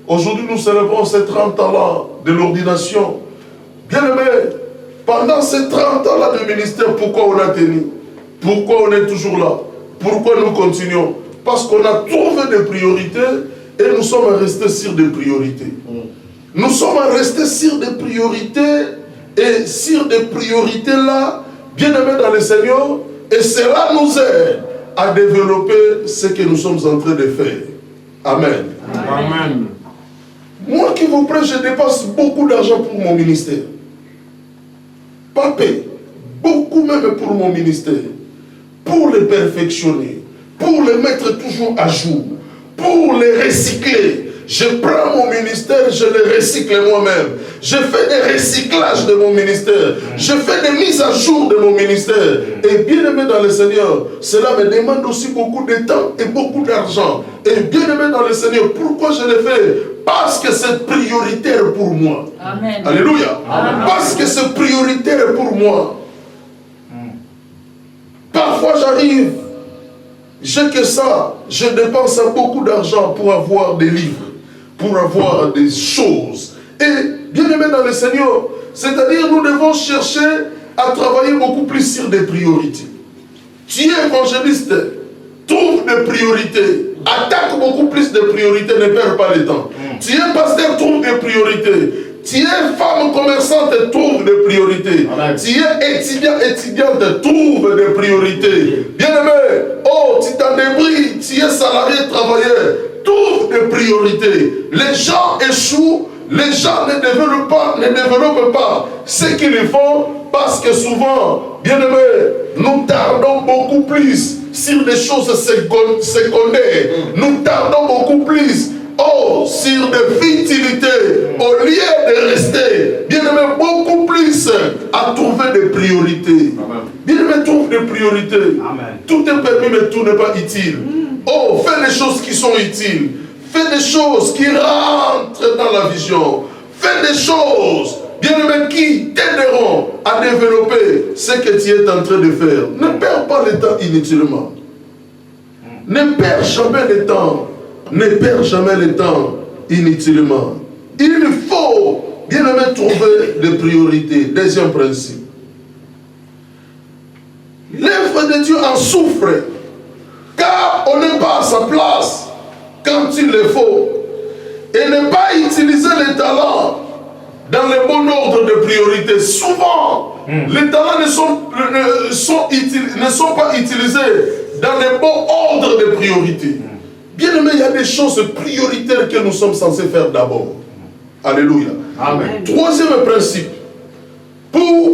Speaker 1: Aujourd'hui, nous célébrons ces 30 ans-là de l'ordination. Bien-aimé, pendant ces 30 ans-là de ministère, pourquoi on a tenu? Pourquoi on est toujours là? Pourquoi nous continuons? Parce qu'on a trouvé des priorités et nous sommes restés sur des priorités. Nous sommes restés sur des priorités et sur des priorités-là, bien-aimés dans le Seigneur, et cela nous aide à développer ce que nous sommes en train de faire. Amen. Amen. Moi qui vous prête, je dépasse beaucoup d'argent pour mon ministère. Pas peu. Beaucoup même pour mon ministère. Pour le perfectionner. Pour le mettre toujours à jour. Pour le recycler. Je prends mon ministère, je le recycle moi-même. Je fais des recyclages de mon ministère. Je fais des mises à jour de mon ministère. Et bien aimé dans le Seigneur, cela me demande aussi beaucoup de temps et beaucoup d'argent. Et bien aimé dans le Seigneur, pourquoi je le fais? Parce que c'est prioritaire pour moi. Amen. Alléluia. Amen. Parce que c'est prioritaire pour moi. Parfois j'arrive, j'ai que ça, je dépense beaucoup d'argent pour avoir des livres, pour avoir des choses. Et bien aimé dans le Seigneur, c'est-à-dire nous devons chercher à travailler beaucoup plus sur des priorités. Tu es évangéliste, trouve des priorités, attaque beaucoup plus de priorités, ne perds pas le temps. Tu es pasteur, trouve des priorités. Tu es femme commerçante, trouve des priorités. Amen. Tu es étudiante, trouve des priorités. Bien-aimé, oh, tu t'en débrouilles, tu es salarié, travailleur, trouve des priorités. Les gens échouent, les gens ne développent pas ce qu'ils font parce que souvent, bien-aimé, nous tardons beaucoup plus sur des choses secondaires. Nous tardons beaucoup plus sur des futilités, au lieu de rester, bien aimé, beaucoup plus à trouver trouver des priorités. Bien-aimé, trouve des priorités.
Speaker 3: Amen.
Speaker 1: Tout est permis, mais tout n'est pas utile. Oh, fais des choses qui sont utiles. Fais des choses qui rentrent dans la vision. Fais des choses, bien-aimé, qui t'aideront à développer ce que tu es en train de faire. Ne perds pas le temps inutilement. Ne perds jamais le temps. Ne perds jamais le temps inutilement. Il faut, bien-aimé, trouver des priorités. Deuxième principe. L'œuvre de Dieu en souffre, car on n'est pas à sa place quand il le faut. Et ne pas utiliser les talents dans le bon ordre de priorité. Souvent, les talents ne sont pas utilisés dans le bon ordre de priorité. Bien aimé, il y a des choses prioritaires que nous sommes censés faire d'abord. Alléluia.
Speaker 2: Amen.
Speaker 1: Troisième principe. Pour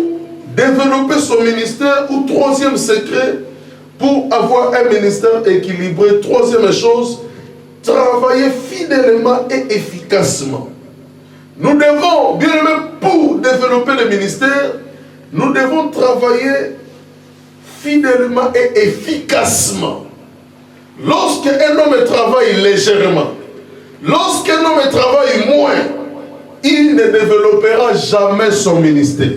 Speaker 1: développer son ministère, ou troisième secret, pour avoir un ministère équilibré, troisième chose, travailler fidèlement et efficacement. Nous devons, bien aimé, pour développer le ministère, nous devons travailler fidèlement et efficacement. Lorsqu'un homme travaille légèrement, lorsqu'un homme travaille moins, il ne développera jamais son ministère.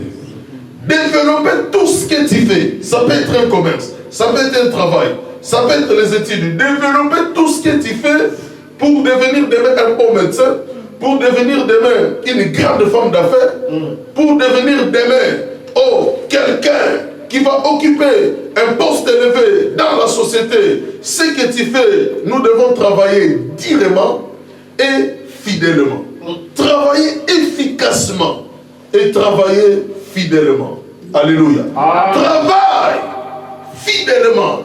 Speaker 1: Développer tout ce que tu fais, ça peut être un commerce, ça peut être un travail, ça peut être les études. Développer tout ce que tu fais pour devenir demain un bon médecin, pour devenir demain une grande femme d'affaires, pour devenir demain quelqu'un qui va occuper un poste élevé dans la société. Ce que tu fais, nous devons travailler durement et fidèlement. Travailler efficacement et travailler fidèlement. Alléluia. Travaille fidèlement.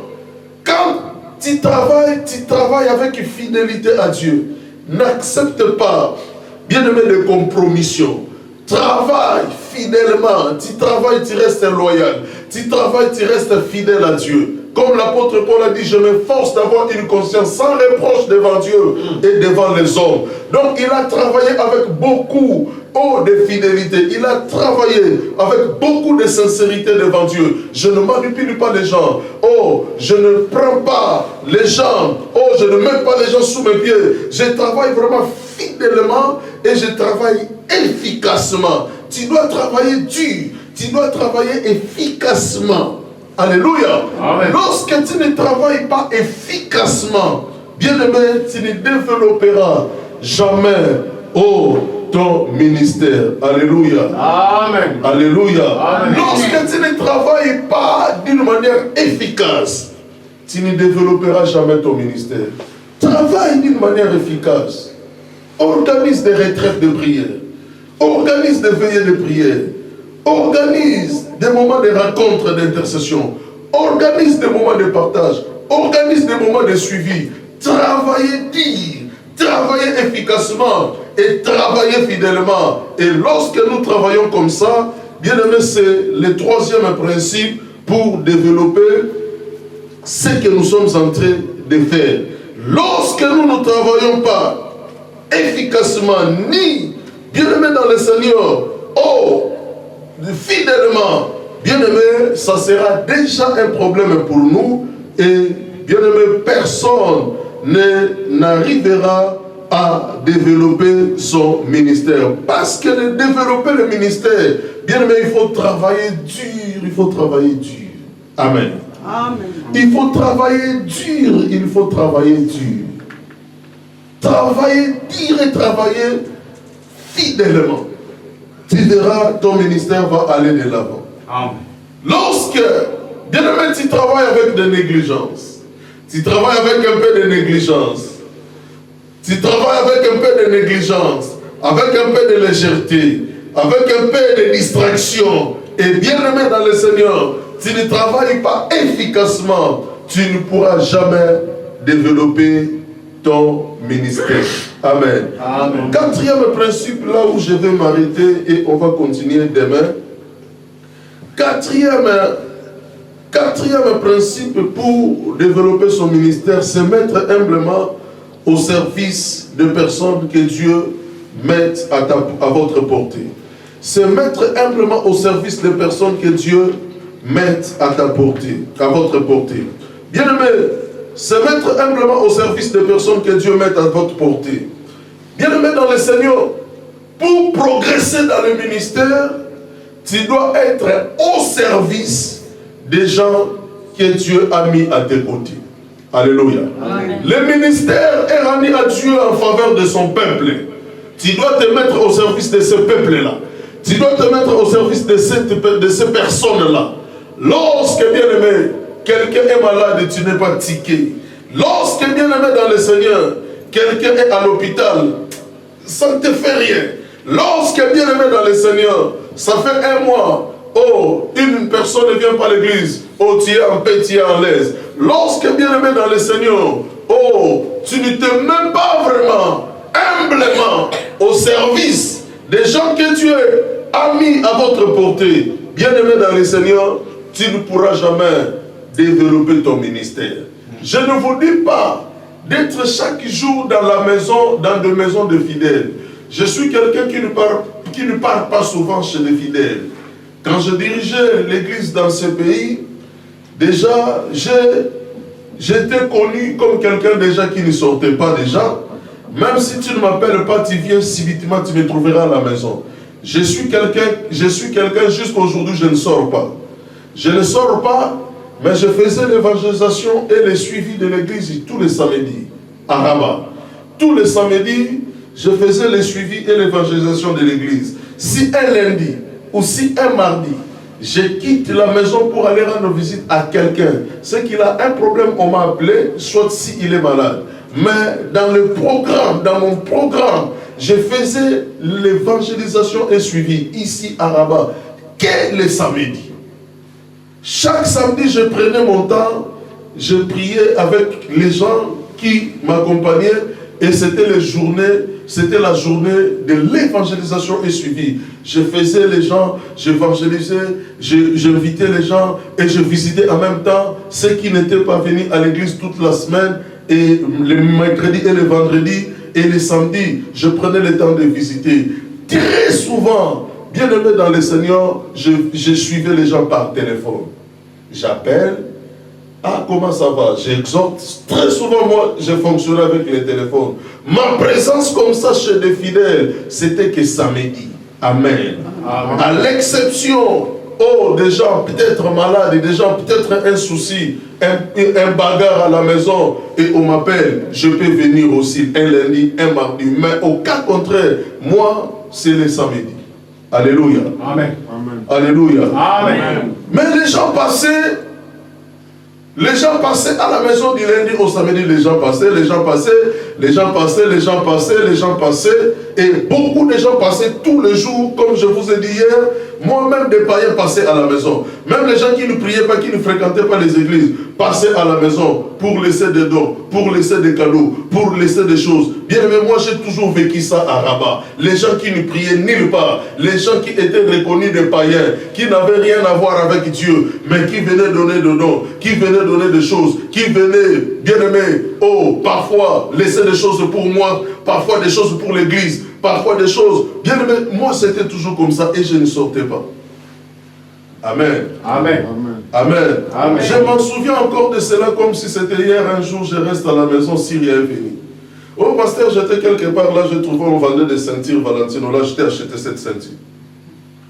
Speaker 1: Quand tu travailles avec fidélité à Dieu. N'accepte pas, bien-aimé, de compromission. Travaille fidèlement. Tu travailles, tu restes loyal. Tu travailles, tu restes fidèle à Dieu. Comme l'apôtre Paul a dit, je m'efforce d'avoir une conscience sans reproche devant Dieu et devant les hommes. Donc il a travaillé avec beaucoup de fidélité. Il a travaillé avec beaucoup de sincérité devant Dieu. Je ne manipule pas les gens. Je ne prends pas les gens. Je ne mets pas les gens sous mes pieds. Je travaille vraiment fidèlement et je travaille efficacement. Tu dois travailler dur. Tu dois travailler efficacement. Alléluia. Amen. Lorsque tu ne travailles pas efficacement, bien-aimé, tu ne développeras jamais ton ministère. Alléluia. Amen. Alléluia. Amen. Lorsque tu ne travailles pas d'une manière efficace, tu ne développeras jamais ton ministère. Travaille d'une manière efficace. Organise des retraites de prière. Organise des veillées de prière. Organise des moments de rencontre, d'intercession. Organise des moments de partage. Organise des moments de suivi. Travaillez dur. Travaillez efficacement. Et travaillez fidèlement. Et lorsque nous travaillons comme ça, bien aimé, c'est le troisième principe pour développer ce que nous sommes en train de faire. Lorsque nous ne travaillons pas efficacement, ni, bien aimé dans le Seigneur, fidèlement, bien aimé, ça sera déjà un problème pour nous. Et bien aimé, personne n'arrivera à développer son ministère. Parce que de développer le ministère, bien aimé, il faut travailler dur. Il faut travailler dur. Amen. Amen. Il faut travailler dur. Il faut travailler dur. Travailler dur et travailler fidèlement. Tu verras, ton ministère va aller de l'avant. Lorsque, bien aimé, tu travailles avec de négligence, tu travailles avec un peu de négligence, tu travailles avec un peu de négligence, avec un peu de légèreté, avec un peu de distraction, et bien aimé dans le Seigneur, tu ne travailles pas efficacement, tu ne pourras jamais développer ton ministère. Amen. Amen. Quatrième principe, là où je vais m'arrêter et on va continuer demain. Quatrième principe pour développer son ministère, c'est mettre humblement au service de personnes que Dieu met à votre portée. Se mettre humblement au service des personnes que Dieu met à ta portée, à votre portée. Bien-aimé, se mettre humblement au service des personnes que Dieu met à votre portée. Bien-aimé dans le Seigneur, pour progresser dans le ministère, tu dois être au service des gens que Dieu a mis à tes côtés. Alléluia. Amen. Le ministère est rendu à Dieu en faveur de son peuple. Tu dois te mettre au service de ce peuple-là. Tu dois te mettre au service de ces personnes-là. Lorsque, bien-aimé, quelqu'un est malade, tu n'es pas tiqué. Lorsque, bien-aimé dans le Seigneur, quelqu'un est à l'hôpital, ça ne te fait rien. Lorsque, bien-aimé dans le Seigneur, ça fait un mois, oh, une personne ne vient pas à l'église, oh, tu es en paix, tu es en l'aise. Lorsque, bien-aimé dans le Seigneur, oh, tu ne te mets pas vraiment, humblement, au service des gens que Dieu a mis à votre portée, bien-aimé dans le Seigneur, tu ne pourras jamais développer ton ministère. Je ne vous dis pas d'être chaque jour dans la maison, dans des maisons de fidèles. Je suis quelqu'un qui ne parle pas souvent chez les fidèles. Quand je dirigeais l'église dans ce pays, déjà, j'étais connu comme quelqu'un déjà qui ne sortait pas déjà. Même si tu ne m'appelles pas, tu viens subitement, tu me trouveras à la maison. Je suis quelqu'un jusqu'à aujourd'hui, je ne sors pas. Je ne sors pas, mais je faisais l'évangélisation et le suivi de l'église tous les samedis à Rabat. Tous les samedis, je faisais le suivi et l'évangélisation de l'église. Si un lundi ou si un mardi, je quitte la maison pour aller rendre visite à quelqu'un, c'est qu'il a un problème, on m'a appelé, soit s'il est malade. Mais dans le programme, dans mon programme, je faisais l'évangélisation et suivi ici à Rabat, que les samedis. Chaque samedi, je prenais mon temps, je priais avec les gens qui m'accompagnaient et c'était la journée de l'évangélisation et suivi. Je faisais les gens, j'évangélisais, j'invitais les gens et je visitais en même temps ceux qui n'étaient pas venus à l'église toute la semaine et le mercredi et le vendredi et les samedis, je prenais le temps de visiter. Très souvent, bien aimé dans le Seigneur, je suivais les gens par téléphone. J'appelle, ah comment ça va? J'exhorte. Très souvent, moi, je fonctionnais avec les téléphones. Ma présence comme ça chez les fidèles, c'était que samedi. Amen. Amen. À l'exception, oh, des gens peut-être malades, des gens peut-être un souci, un bagarre à la maison, et on m'appelle, je peux venir aussi un lundi, un mardi. Mais au cas contraire, moi, c'est les samedis. Alléluia.
Speaker 2: Amen.
Speaker 1: Alléluia.
Speaker 2: Amen.
Speaker 1: Mais les gens passaient à la maison du lundi au samedi, les gens passaient, et beaucoup de gens passaient tous les jours, comme je vous ai dit hier. Moi-même, des païens passaient à la maison. Même les gens qui ne priaient pas, qui ne fréquentaient pas les églises, passaient à la maison pour laisser des dons, pour laisser des cadeaux, pour laisser des choses. Bien aimé, moi j'ai toujours vécu ça à Rabat. Les gens qui ne priaient nulle part, les gens qui étaient reconnus des païens, qui n'avaient rien à voir avec Dieu, mais qui venaient donner des dons, qui venaient donner des choses, qui venaient, bien aimé, oh, parfois laisser des choses pour moi, parfois des choses pour l'église, parfois des choses. Bien aimé, moi c'était toujours comme ça et je ne sortais pas. Amen.
Speaker 2: Amen.
Speaker 1: Amen.
Speaker 2: Amen.
Speaker 1: Je m'en souviens encore de cela comme si c'était hier. Un jour, je reste à la maison, Syrie est venu. Oh, pasteur, j'étais quelque part là, je trouvais, on vendait des ceintures Valentino. Là, j'étais acheté cette ceinture.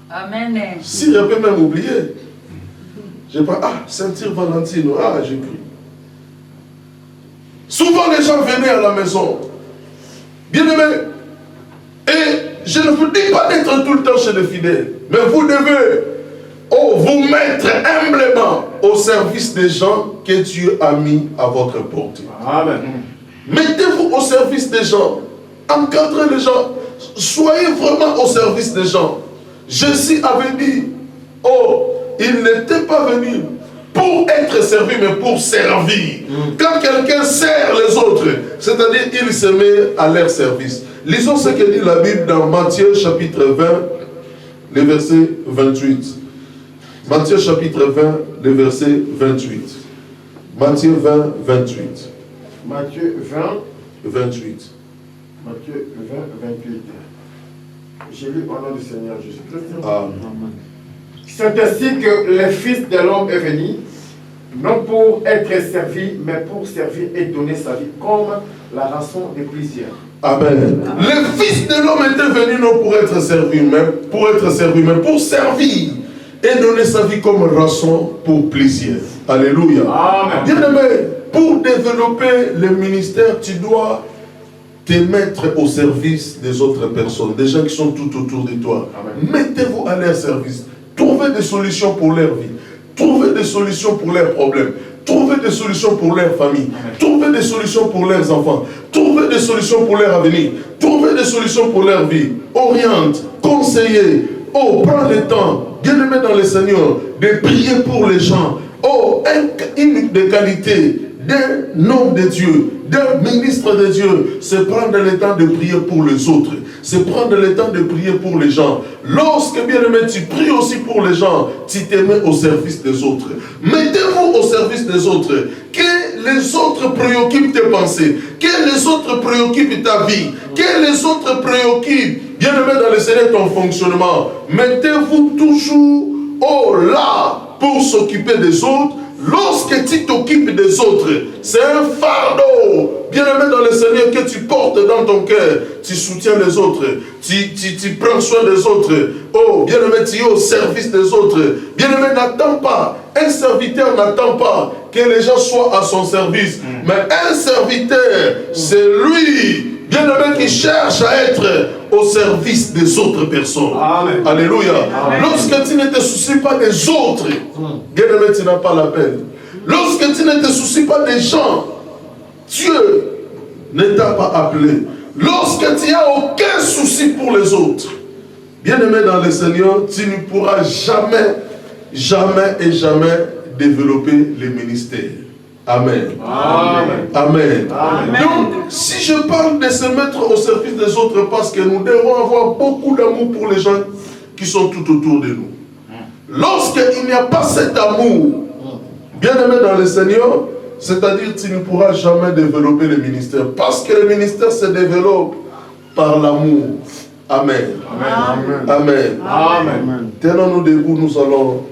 Speaker 3: Amen.
Speaker 1: Syrie peut même oublier. J'ai pas, ah, ceinture Valentino, ah, j'ai pris. Souvent, les gens venaient à la maison. Bien aimé. Et je ne vous dis pas d'être tout le temps chez les fidèles, mais vous devez vous mettre humblement au service des gens que Dieu a mis à votre portée.
Speaker 2: Amen.
Speaker 1: Mettez-vous au service des gens. Encadrez les gens. Soyez vraiment au service des gens. Jésus avait dit, oh, il n'était pas venu pour être servi, mais pour servir. Quand quelqu'un sert les autres, c'est-à-dire il se met à leur service. Lisons ce que dit la Bible dans Matthieu chapitre 20, le verset 28. Matthieu chapitre 20, le verset 28. Matthieu 20, 28.
Speaker 2: Matthieu 20,
Speaker 1: 28.
Speaker 2: Matthieu 20, 28. J'ai lu au nom du Seigneur Jésus-Christ.
Speaker 1: Amen.
Speaker 2: C'est ainsi que le Fils de l'homme est venu, non pour être servi, mais pour servir et donner sa vie comme la rançon de plusieurs.
Speaker 1: Amen. Le Fils de l'homme était venu non pour être servi, mais pour servir et donner sa vie comme rançon pour plaisir. Alléluia.
Speaker 2: Amen.
Speaker 1: Bien-aimé, pour développer le ministère, tu dois te mettre au service des autres personnes, des gens qui sont tout autour de toi.
Speaker 2: Amen.
Speaker 1: Mettez-vous à leur service. Trouvez des solutions pour leur vie. Trouvez des solutions pour leurs problèmes. Trouvez des solutions pour leur famille.
Speaker 2: Amen.
Speaker 1: Trouvez des solutions pour leurs enfants. Trouvez des solutions pour leur avenir. Trouvez des solutions pour leur vie. Oriente, conseillez. Oh, prends le temps, bien-aimé dans le Seigneur, de prier pour les gens. Oh, une des qualités d'un homme de Dieu, d'un ministre de Dieu, c'est prendre le temps de prier pour les autres. C'est prendre le temps de prier pour les gens. Lorsque, bien-aimé, tu pries aussi pour les gens, tu te mets au service des autres. Mettez-vous au service des autres. Que les autres préoccupent tes pensées. Que les autres préoccupent ta vie. Que les autres préoccupent, bien-aimé dans le Seigneur, ton fonctionnement. Mettez-vous toujours là pour s'occuper des autres. Lorsque tu t'occupes des autres, c'est un fardeau, bien-aimé dans le Seigneur, que tu portes dans ton cœur. Tu soutiens les autres, tu prends soin des autres. Oh, bien-aimé, tu es au service des autres. Bien-aimé, n'attends pas. Un serviteur n'attend pas que les gens soient à son service. Mais un serviteur, c'est lui, bien-aimé, qui cherche à être au service des autres personnes.
Speaker 2: Amen.
Speaker 1: Alléluia.
Speaker 3: Amen.
Speaker 1: Lorsque tu ne te soucies pas des autres, bien-aimé, tu n'as pas la peine. Lorsque tu ne te soucies pas des gens, Dieu ne t'a pas appelé. Lorsque tu n'as aucun souci pour les autres, bien-aimé dans le Seigneur, tu ne pourras jamais, jamais et jamais développer le ministère. Amen.
Speaker 2: Amen.
Speaker 1: Amen.
Speaker 2: Amen.
Speaker 1: Donc, si je parle de se mettre au service des autres, parce que nous devons avoir beaucoup d'amour pour les gens qui sont tout autour de nous. Lorsqu'il n'y a pas cet amour, bien-aimé dans le Seigneur, c'est-à-dire que tu ne pourras jamais développer le ministère. Parce que le ministère se développe par l'amour. Amen.
Speaker 2: Amen.
Speaker 1: Amen.
Speaker 2: Amen.
Speaker 1: Tenons-nous debout, nous allons